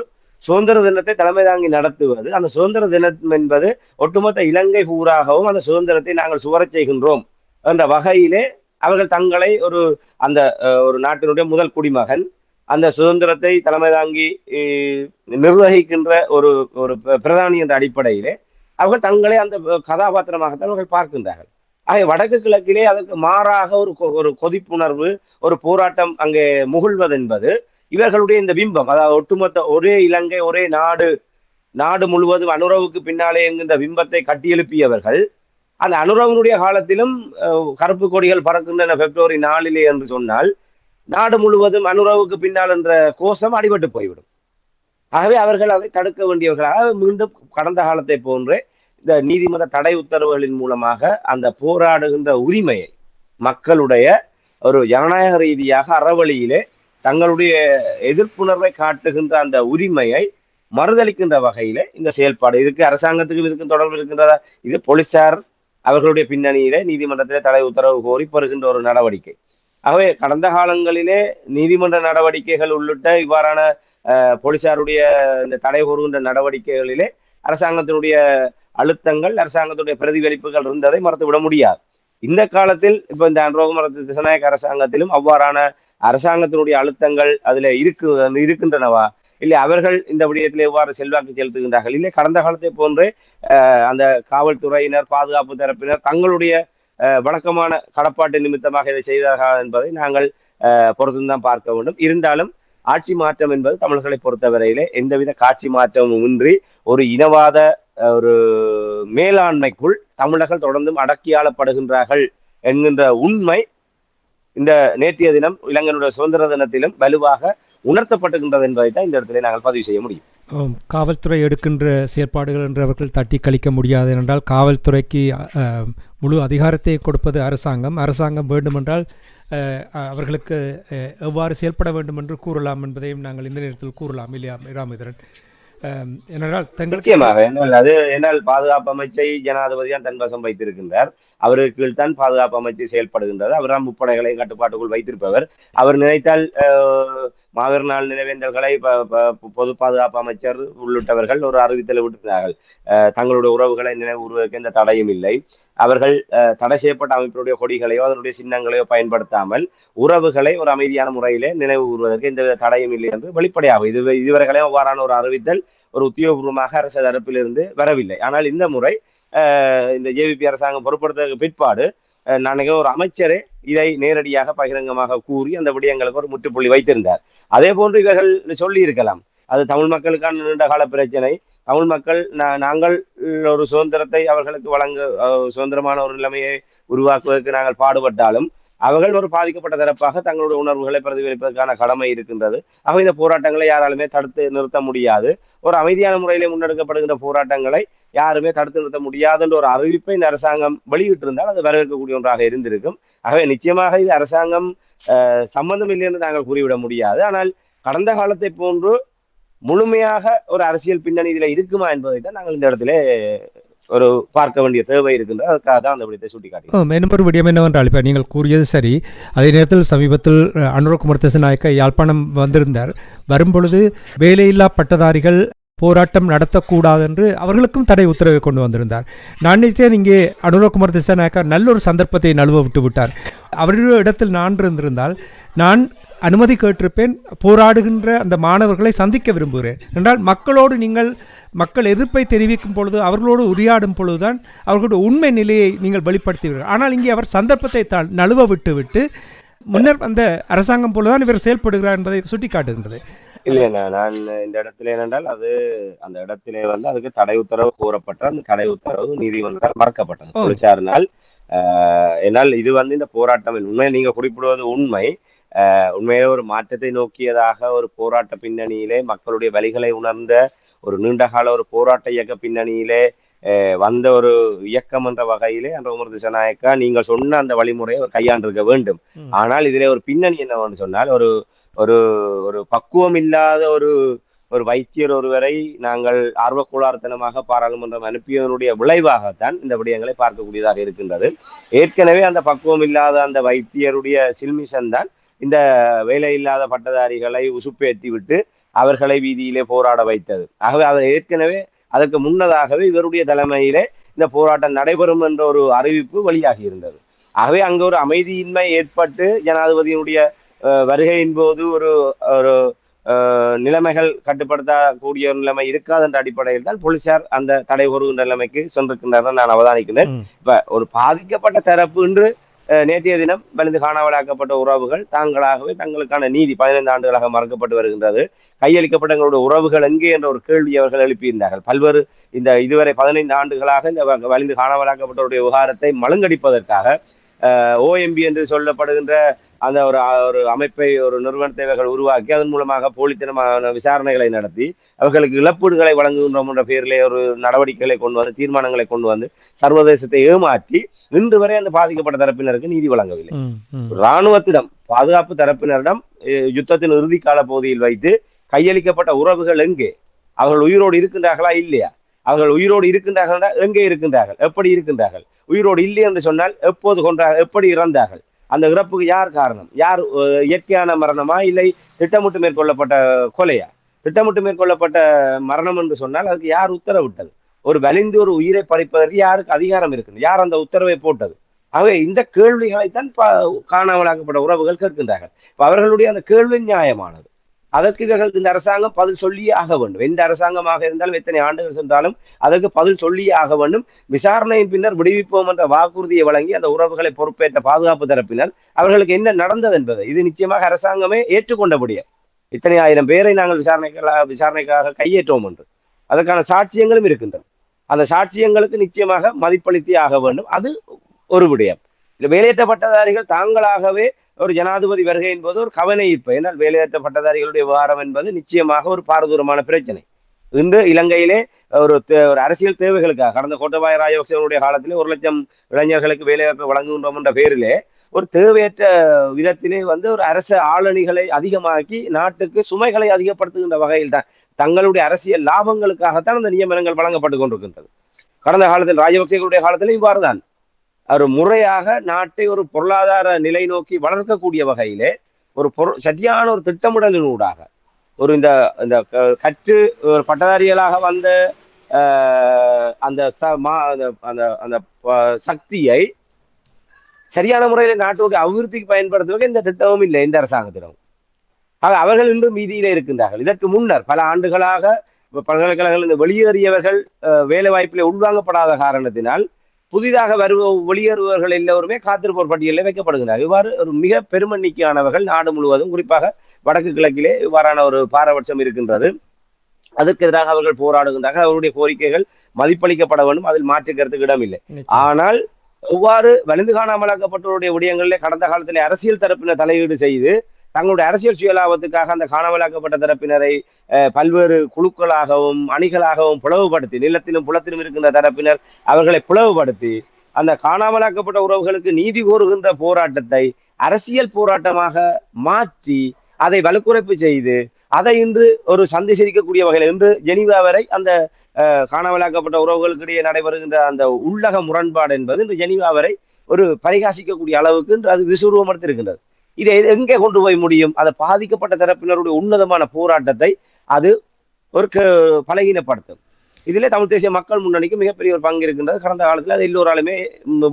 சுதந்திர தினத்தை தலைமை தாங்கி நடத்துவது, அந்த சுதந்திர தினம் என்பது ஒட்டுமொத்த இலங்கை பூராகவும் அந்த சுதந்திரத்தை நாங்கள் சுவரச் செய்கின்றோம் என்ற வகையிலே அவர்கள் தங்களை ஒரு நாட்டினுடைய முதல் குடிமகன், அந்த சுதந்திரத்தை தலைமை தாங்கி நிர்வகிக்கின்ற ஒரு ஒரு பிரதானி என்ற அடிப்படையிலே அவர்கள் தங்களை அந்த கதாபாத்திரமாகத்தான் அவர்கள் பார்க்கின்றார்கள். ஆக வடக்கு கிழக்கிலே அதற்கு மாறாக ஒரு கொதிப்புணர்வு, ஒரு போராட்டம் அங்கே முகிழ்வது என்பது இவர்களுடைய இந்த பிம்பம், அதாவது ஒட்டுமொத்த ஒரே இலங்கை ஒரே நாடு, நாடு முழுவதும் அனுரவுக்கு பின்னாலே என்கின்ற பிம்பத்தை கட்டியெழுப்பியவர்கள் அந்த அனுரவனுடைய காலத்திலும் கருப்பு கொடிகள் பறக்கின்றன பிப்ரவரி 4 என்று சொன்னால் நாடு முழுவதும் அனுரவுக்கு பின்னால் என்ற கோஷம் அடிபட்டு போய்விடும். ஆகவே அவர்கள் அதை தடுக்க வேண்டியவர்களாக மீண்டும் கடந்த காலத்தை போன்றே இந்த நீதிமன்ற தடை உத்தரவுகளின் மூலமாக அந்த போராடுகின்ற உரிமையை மக்களுடைய ஒரு ஜனநாயக ரீதியாக அறவழியிலே தங்களுடைய எதிர்ப்புணர்வை காட்டுகின்ற அந்த உரிமையை மறுதளிக்கின்ற வகையிலே இந்த செயல்பாடு இதுக்கு அரசாங்கத்துக்கும் இதுக்கும் தொடர்பு இருக்கின்றதா? இது போலீசார் அவர்களுடைய பின்னணியிலே நீதிமன்றத்திலே தடை உத்தரவு கோரி பெறுகின்ற ஒரு நடவடிக்கை. ஆகவே கடந்த காலங்களிலே நீதிமன்ற நடவடிக்கைகள் உள்ளிட்ட இவ்வாறான போலீசாருடைய இந்த தடை கூறுகின்ற நடவடிக்கைகளிலே அரசாங்கத்தினுடைய அழுத்தங்கள், அரசாங்கத்துடைய பிரதிபலிப்புகள் இருந்ததை மறந்துவிட முடியாது. இந்த காலத்தில் இப்ப இந்த அனுரகுமார திசாநாயக்க அரசாங்கத்திலும் அவ்வாறான அரசாங்கத்தினுடைய அழுத்தங்கள் அதுல இருக்கின்றனவா? இல்லை அவர்கள் இந்த விடயத்தில் எவ்வாறு செல்வாக்கு செலுத்துகின்றார்கள்? இல்லை கடந்த காலத்தை போன்றே அந்த காவல்துறையினர், பாதுகாப்பு தரப்பினர் தங்களுடைய வழக்கமான கடப்பாட்டு நிமித்தமாக இதை செய்தார்கள் என்பதை நாங்கள் பொறுத்துதான் பார்க்க வேண்டும். இருந்தாலும் ஆட்சி மாற்றம் என்பது தமிழர்களை பொறுத்தவரையிலே எந்தவித காட்சி மாற்றமும் இன்றி ஒரு இனவாத ஒரு மேலாண்மைக்குள் தமிழர்கள் தொடர்ந்தும் அடக்கியாளப்படுகின்றார்கள் என்கின்ற உண்மை இந்த நேற்றைய தினம் இலங்கையினுடைய சுதந்திர தினத்திலும் வலுவாக உணர்த்தப்பட்டுகின்றது என்பதை தான் இந்த இடத்துல நாங்கள் பதிவு செய்ய முடியும். காவல்துறை எடுக்கின்ற செயற்பாடுகள் என்று அவர்கள் தட்டி கழிக்க முடியாது. என்றால் காவல்துறைக்கு முழு அதிகாரத்தை கொடுப்பது அரசாங்கம். அரசாங்கம் வேண்டுமென்றால் அவர்களுக்கு எவ்வாறு செயல்பட வேண்டும் என்று கூறலாம் என்பதையும் நாங்கள் இந்த நேரத்தில் கூறலாம் இல்லையா ராமேந்திரன்? என்னால் பாதுகாப்பு அமைச்சை ஜனாதிபதியான் தன்வசம் வைத்திருக்கின்றார். அவருக்கு கீழ் தான் பாதுகாப்பு அமைச்சு செயல்படுகின்றது. அவர்தான் முப்படைகளை கட்டுப்பாட்டுக்குள் வைத்திருப்பவர். அவர் நினைத்தால் மாவீரர் நாள் நினைவேந்தல்களை பொது பாதுகாப்பு அமைச்சர் உள்ளிட்டவர்கள் ஒரு அறிவித்தலை விட்டிருந்தார்கள். தங்களுடைய உறவுகளை நினைவுறுவதற்கு எந்த தடையும் இல்லை. அவர்கள் தடை செய்யப்பட்ட அமைப்பினுடைய கொடிகளையோ அதனுடைய சின்னங்களையோ பயன்படுத்தாமல் உறவுகளை ஒரு அமைதியான முறையிலே நினைவு கூறுவதற்கு எந்த தடையும் இல்லை என்று வெளிப்படையாகும். இதுவரைகளையும் அவ்வாறான ஒரு அறிவித்தல் ஒரு உத்தியோகபூர்வமாக அரசு தரப்பிலிருந்து வரவில்லை. ஆனால் இந்த முறை இந்த ஜேவிபி அரசாங்கம் பொறுப்படுத்த பிற்பாடு நான் ஒரு அமைச்சரே இதை நேரடியாக பகிரங்கமாக கூறி அந்த விடயங்களுக்கு ஒரு முற்றுப்புள்ளி வைத்திருந்தார். அதே போன்று இவர்கள் சொல்லி இருக்கலாம், அது தமிழ் மக்களுக்கான நீண்ட கால பிரச்சனை, தமிழ் மக்கள் நாங்கள் ஒரு சுதந்திரத்தை அவர்களுக்கு சுதந்திரமான ஒரு நிலைமையை உருவாக்குவதற்கு நாங்கள் பாடுபட்டாலும் அவர்கள் ஒரு பாதிக்கப்பட்ட தரப்பாக தங்களுடைய உணர்வுகளை பிரதிபலிப்பதற்கான கடமை இருக்கின்றது. ஆக இந்த போராட்டங்களை யாராலுமே தடுத்து நிறுத்த முடியாது. ஒரு அமைதியான முறையிலே முன்னெடுக்கப்படுகின்ற போராட்டங்களை யாருமே தடுத்து நிறுத்த முடியாது என்ற ஒரு அறிவிப்பை இந்த அரசாங்கம் வெளியிட்டிருந்தால் அது வரவேற்கக்கூடிய ஒன்றாக இருந்திருக்கும். ஆகவே நிச்சயமாக இது அரசாங்கம் சம்பந்தம் இல்லை என்று நாங்கள் கூறிவிட முடியாது. ஆனால் கடந்த காலத்தை போன்று முழுமையாக ஒரு அரசியல் பின்னணி இதில் இருக்குமா என்பதை தான் நாங்கள் இந்த இடத்துல ஒரு பார்க்க வேண்டிய தேவை இருக்கின்றது. அதுக்காக தான் அந்த விடயத்தை சுட்டிக்காட்டி இன்னொரு விடயம் என்னவென்றால் இப்போ நீங்கள் கூறியது சரி. அதே நேரத்தில் சமீபத்தில் அனுரகுமார திசாநாயக்க யாழ்ப்பாணம் வந்திருந்தார். வரும்பொழுது வேலையில்லா பட்டதாரிகள் போராட்டம் நடத்தக்கூடாது என்று அவர்களுக்கும் தடை உத்தரவை கொண்டு வந்திருந்தார். நான் நினைத்தேன் இங்கே அனுரகுமார திசாநாயக்கா நல்ல ஒரு சந்தர்ப்பத்தை நழுவ விட்டு விட்டார். அவருடைய இடத்தில் நான் இருந்திருந்தால் நான் அனுமதி கேட்டிருப்பேன், போராடுகின்ற அந்த மாணவர்களை சந்திக்க விரும்புகிறேன் என்றால் மக்களோடு நீங்கள் மக்கள் எதிர்ப்பை தெரிவிக்கும் பொழுது அவர்களோடு உரையாடும் பொழுதுதான் அவர்களுடைய உண்மை நிலையை நீங்கள் வெளிப்படுத்துவீர்கள். ஆனால் இங்கே அவர் சந்தர்ப்பத்தை நழுவ விட்டு முன்னர் அந்த அரசாங்கம் போலதான் இவர் செயல்படுகிறார் என்பதை சுட்டி காட்டுகின்றது. இல்லைங்க, நான் இந்த இடத்துல என்னென்றால் அது அந்த இடத்திலே அதுக்கு தடை உத்தரவு கூறப்பட்ட அந்த தடை உத்தரவு நீதிமன்றத்தால் மறக்கப்பட்டது போலீசாரினால். என்னால் இது இந்த போராட்டம் உண்மையை நீங்க குறிப்பிடுவது உண்மை. உண்மையிலே ஒரு மாற்றத்தை நோக்கியதாக ஒரு போராட்ட பின்னணியிலே மக்களுடைய வலிகளை உணர்ந்த ஒரு நீண்டகால ஒரு போராட்ட இயக்க பின்னணியிலே வந்த ஒரு இயக்கம் என்ற வகையிலே அனுரகுமார திசாநாயக்கா நீங்கள் சொன்ன அந்த வழிமுறையை கையாண்டிருக்க வேண்டும். ஆனால் இதிலே ஒரு பின்னணி என்னவென்று சொன்னால் ஒரு ஒரு ஒரு பக்குவம் இல்லாத ஒரு வைத்தியர் ஒருவரை நாங்கள் ஆர்வக்கோளாறுத்தனமாக பாராளுமன்றம் அனுப்பியதனுடைய விளைவாகத்தான் இந்த விடயங்களை பார்க்கக்கூடியதாக இருக்கின்றது. ஏற்கனவே அந்த பக்குவம் இல்லாத அந்த வைத்தியருடைய சில்மிஷன் தான் இந்த வேலையில்லாத பட்டதாரிகளை உசுப்பேற்றி விட்டு அவர்களை வீதியிலே போராட வைத்தது. ஆகவே அவர் ஏற்கனவே அதற்கு முன்னதாகவே இவருடைய தலைமையிலே இந்த போராட்டம் நடைபெறும் என்ற ஒரு அறிவிப்பு வெளியாகி இருந்தது. ஆகவே அங்கு ஒரு அமைதியின்மை ஏற்பட்டு ஜனாதிபதியினுடைய வருகையின் போது ஒரு ஒரு நிலைமைகள் கட்டுப்படுத்தக்கூடிய ஒரு நிலைமை இருக்காது என்ற அடிப்படையில் தான் போலீசார் அந்த தடை கூறுகின்ற நிலைமைக்கு சென்றிருக்கின்றனர் நான் அவதானிக்கிறேன். இப்ப ஒரு பாதிக்கப்பட்ட தரப்பு என்று நேற்றைய தினம் வலிந்து காணாமலாக்கப்பட்ட உறவுகள் தாங்களாகவே தங்களுக்கான நீதி 15 ஆண்டுகளாக மறுக்கப்பட்டு வருகின்றது, கையளிக்கப்பட்ட எங்களுடைய உறவுகள் எங்கே என்ற ஒரு கேள்வி அவர்கள் எழுப்பியிருந்தார்கள். பல்வேறு இந்த இதுவரை 15 ஆண்டுகளாக இந்த வலிந்து காணாமலாக்கப்பட்டவருடைய விவகாரத்தை மழுங்கடிப்பதற்காக OMB என்று சொல்லப்படுகின்ற அந்த ஒரு அமைப்பை ஒரு நிறுவனத்தை அவர்கள் உருவாக்கி அதன் மூலமாக போலித்தனமான விசாரணைகளை நடத்தி அவர்களுக்கு இழப்பீடுகளை வழங்குகின்றோம் என்ற பெயரிலே ஒரு நடவடிக்கைகளை கொண்டு வந்து தீர்மானங்களை கொண்டு வந்து சர்வதேசத்தை ஏமாற்றி இன்று வரை அந்த பாதிக்கப்பட்ட தரப்பினருக்கு நீதி வழங்கவில்லை. இராணுவத்திடம் பாதுகாப்பு தரப்பினரிடம் யுத்தத்தின் இறுதி கால பகுதியில் வைத்து கையளிக்கப்பட்ட உறவுகள் எங்கே, அவர்கள் உயிரோடு இருக்கின்றார்களா இல்லையா, அவர்கள் உயிரோடு இருக்கின்றார்கள் எங்கே இருக்கின்றார்கள், எப்படி இருக்கின்றார்கள், உயிரோடு இல்லை என்று சொன்னால் எப்போது கொன்றார்கள், எப்படி இறந்தார்கள், அந்த இறப்புக்கு யார் காரணம், யார் இயற்கையான மரணமா இல்லை திட்டமிட்டு மேற்கொள்ளப்பட்ட கொலையா, திட்டமிட்டு மேற்கொள்ளப்பட்ட மரணம் என்று சொன்னால் அதுக்கு யார் உத்தரவிட்டது, ஒரு வலிந்து ஒரு உயிரை பறிப்பதற்கு யாருக்கு அதிகாரம் இருக்குது, யார் அந்த உத்தரவை போட்டது. ஆகவே இந்த கேள்விகளைத்தான் காணாமலாக்கப்பட்ட உறவுகள் கேட்கின்றார்கள். அவர்களுடைய அந்த கேள்வி நியாயமானது. அதற்கு இவர்கள் இந்த அரசாங்கம் பதில் சொல்லியே ஆக வேண்டும். எந்த அரசாங்கமாக இருந்தாலும் எத்தனை ஆண்டுகள் சென்றாலும் அதற்கு பதில் சொல்லியே ஆக வேண்டும். விசாரணையின் பின்னர் விடுவிப்போம் என்ற வாக்குறுதியை வழங்கி அந்த உறவுகளை பொறுப்பேற்ற பாதுகாப்பு தரப்பினர் அவர்களுக்கு என்ன நடந்தது என்பது இது நிச்சயமாக அரசாங்கமே ஏற்றுக்கொண்டபடியே இத்தனை ஆயிரம் பேரை நாங்கள் விசாரணைக்காக கையேற்றோம் என்று அதற்கான சாட்சியங்களும் இருக்கின்றன. அந்த சாட்சியங்களுக்கு நிச்சயமாக மதிப்பளித்தே ஆக வேண்டும். அது ஒரு விடயம். வேலையற்ற பட்டதாரிகள் தாங்களாகவே ஒரு ஜனாதிபதி வருகை என்பது ஒரு கவன ஈர்ப்பு. ஏன்னால் வேலையற்ற பட்டதாரிகளுடைய விவகாரம் என்பது நிச்சயமாக ஒரு பாரதூரமான பிரச்சனை. இன்று இலங்கையிலே ஒரு அரசியல் தேவைகளுக்காக கடந்த கோட்டபாய ராஜபக்சேவனுடைய காலத்திலே 1 லட்சம் இளைஞர்களுக்கு வேலைவாய்ப்பு வழங்குகின்றோம் என்ற பெயரிலே ஒரு தேவையற்ற விதத்திலே ஒரு அரசு ஆளணிகளை அதிகமாக்கி நாட்டுக்கு சுமைகளை அதிகப்படுத்துகின்ற வகையில் தான் தங்களுடைய அரசியல் லாபங்களுக்காகத்தான் அந்த நியமனங்கள் வழங்கப்பட்டு கொண்டிருக்கின்றது. கடந்த காலத்தில் ராஜபக்சேவனுடைய காலத்தில் இவ்வாறுதான் ஒரு முறையாக நாட்டை ஒரு பொருளாதார நிலை நோக்கி வளர்க்கக்கூடிய வகையிலே ஒரு சரியான ஒரு திட்டமிடலினூடாக ஒரு இந்த கற்று பட்டதாரிகளாக வந்த அந்த அந்த சக்தியை சரியான முறையில் நாட்டுக்கு அபிவிருத்திக்கு பயன்படுத்துவதற்கு இந்த திட்டமும் இல்லை இந்த அரசாங்கத்திடம். ஆக அவர்கள் இன்றும் மீதியிலே இருக்கின்றார்கள். இதற்கு முன்னர் பல ஆண்டுகளாக பல்கலைக்கழகங்கள் வெளியேறியவர்கள் வேலை வாய்ப்பிலே உள்வாங்கப்படாத காரணத்தினால் புதிதாக வெளியேறுபவர்கள் எல்லோருமே காத்திருப்போர் பட்டியலில் வைக்கப்படுகிறார். இவ்வாறு ஒரு மிக பெருமண்ணிக்கையானவர்கள் நாடு முழுவதும் குறிப்பாக வடக்கு கிழக்கிலே இவ்வாறான ஒரு பாரபட்சம் இருக்கின்றது. அதற்கு எதிராக அவர்கள் போராடுகின்றார்கள். அவருடைய கோரிக்கைகள் மதிப்பளிக்கப்பட வேண்டும், அதில் மாற்றுக்கிறதுக்கு இடமில்லை. ஆனால் எவ்வாறு வலிந்து காணாமலாக்கப்பட்டவருடைய விடயங்களிலே கடந்த காலத்திலே அரசியல் தரப்பினர் தலையீடு செய்து தங்களுடைய அரசியல் சுயலாபத்துக்காக அந்த காணாமலாக்கப்பட்ட தரப்பினரை பல்வேறு குழுக்களாகவும் அணிகளாகவும் பிளவுபடுத்தி நிலத்திலும் புலத்திலும் இருக்கின்ற தரப்பினர் அவர்களை பிளவுபடுத்தி அந்த காணாமலாக்கப்பட்ட உறவுகளுக்கு நீதி கோருகின்ற போராட்டத்தை அரசியல் போராட்டமாக மாற்றி அதை வலுக்குறைப்பு செய்து அதை இன்று ஒரு சந்தை சிரிக்கக்கூடிய வகையில் இன்று ஜெனீவா வரை அந்த காணாமலாக்கப்பட்ட உறவுகளுக்கு இடையே நடைபெறுகின்ற அந்த உள்ளக முரண்பாடு என்பது இன்று ஜெனீவா வரை ஒரு பரிகாசிக்கக்கூடிய அளவுக்கு இன்று அது விசுவமடைத்திருக்கின்றது. இதை எங்கே கொண்டு போய் முடியும்? அதை பாதிக்கப்பட்ட தரப்பினருடைய உன்னதமான போராட்டத்தை அது ஒரு பலகீனப்படுத்தும். இதிலே தமிழ் தேசிய மக்கள் முன்னணிக்கு மிகப்பெரிய ஒரு பங்கு இருக்கின்றது. கடந்த காலத்தில் அது எல்லோராலுமே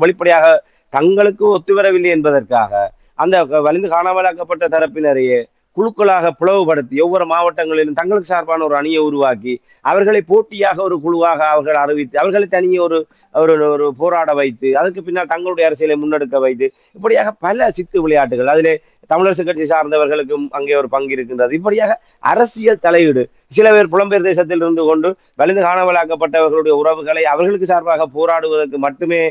வெளிப்படையாக தங்களுக்கு ஒத்துவரவில்லை என்பதற்காக அந்த வலிந்து காணாமலாக்கப்பட்ட தரப்பினரையே குழுக்களாக பிளவுபடுத்தி ஒவ்வொரு மாவட்டங்களிலும் தங்களுக்கு சார்பான ஒரு அணியை உருவாக்கி அவர்களை போட்டியாக ஒரு குழுவாக அவர்கள் அறிவித்து அவர்களை தனியே ஒரு போராட வைத்து அதற்கு பின்னால் தங்களுடைய அரசியலை முன்னெடுக்க வைத்து இப்படியாக பல சித்து விளையாட்டுகள் அதிலே தமிழரசு கட்சி சார்ந்தவர்களுக்கும் அங்கே ஒரு பங்கு இருக்கின்றது. இப்படியாக அரசியல் தலையீடு சில பேர் புலம்பெயர் தேசத்தில் இருந்து கொண்டு வலிந்து காணாமலாக்கப்பட்டவர்களுடைய உறவுகளை அவர்களுக்கு சார்பாக போராடுவதற்கு மட்டுமே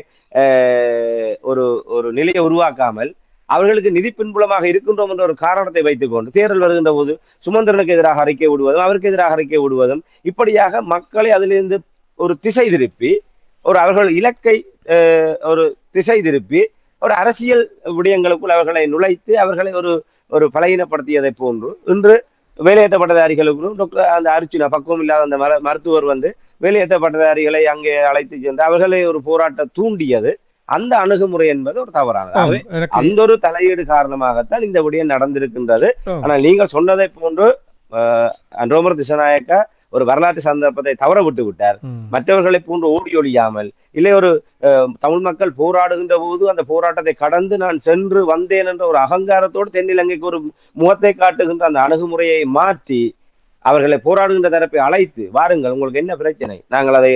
ஒரு நிலையை உருவாக்காமல் அவர்களுக்கு நிதி பின்புலமாக இருக்கின்றோம் என்ற ஒரு காரணத்தை வைத்துக் கொண்டு தேர்தல் வருகின்ற போது சுமந்திரனுக்கு எதிராக அறிக்கை விடுவதும் அவருக்கு எதிராக அறிக்கை விடுவதும் இப்படியாக மக்களை அதிலிருந்து ஒரு திசை திருப்பி அவர்கள் இலக்கை ஒரு திசை திருப்பி ஒரு அரசியல் விடயங்களுக்குள் அவர்களை நுழைத்து அவர்களை ஒரு பலகீனப்படுத்தியதை போன்று இன்று வேலையற்ற பட்டதாரிகளுக்கும் அந்த அர்ச்சுனா பக்குவம் இல்லாத அந்த மருத்துவர் வேலையற்ற பட்டதாரிகளை அங்கே அழைத்து சென்று அவர்களை ஒரு போராட்டம் தூண்டியது. அந்த அணுகுமுறை என்பது ஒரு தவறானது. அந்த ஒரு தலையீடு காரணமாகத்தான் இந்த விடயம் நடந்திருக்கின்றது. ஆனால் நீங்கள் சொன்னதை போன்று அன்றோமர் திசாநாயக்கா ஒரு வரலாற்று சந்தர்ப்பத்தை தவற விட்டு விட்டார். மற்றவர்களை போன்று ஓடி ஒழியாமல் இல்லை ஒரு தமிழ் மக்கள் போராடுகின்ற போது அந்த போராட்டத்தை கடந்து நான் சென்று வந்தேன் என்ற ஒரு அகங்காரத்தோடு தென்னிலங்கைக்கு ஒரு முகத்தை காட்டுகின்ற அந்த அணுகுமுறையை மாற்றி அவர்களை போராடுகின்ற தரப்பை அழைத்து வாருங்கள், உங்களுக்கு என்ன பிரச்சனை, நாங்கள் அதை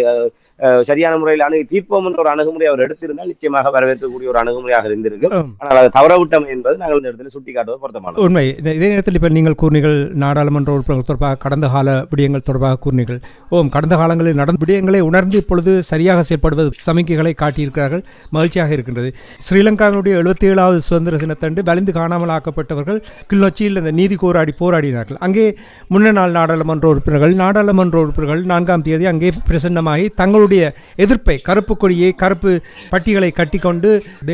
சரியான முறையில் அணுகி தீர்ப்போம் என்ற ஒரு அணுகுமுறை அவர் எடுத்திருந்தால் நிச்சயமாக வரவேற்கக்கூடிய ஒரு அணுகுமுறையாக இருந்திருக்கு. ஆனால் அது தவறவிட்டம் என்பது நாங்கள் இந்த இடத்துல சுட்டிக்காட்டுவது பொருத்தமானது. உண்மை. இதே நேரத்தில் இப்போ நீங்கள் கூறினீர்கள் நாடாளுமன்ற உறுப்பினர்கள் தொடர்பாக கடந்த கால விடயங்கள் தொடர்பாக கூறினீர்கள். கடந்த காலங்களில் நடந்த விடயங்களை உணர்ந்து இப்பொழுது சரியாக செயல்படுவது சமிக்கைகளை காட்டியிருக்கிறார்கள். மகிழ்ச்சியாக இருக்கின்றது. ஸ்ரீலங்காவினுடைய 77வது சுதந்திர தினத்தன்று வலிந்து காணாமல் ஆக்கப்பட்டவர்கள் கிளிநொச்சியில் இந்த நீதி போராடினார்கள். அங்கே முன்னாள் நாடாளுமன்ற உறுப்பினர்கள் 4ஆம் தேதி அங்கே பிரசன்னமாகி தங்களுடைய எதிர்ப்பை, கருப்பு கொடியை, கருப்பு பட்டிகளை கட்டிக்கொண்டு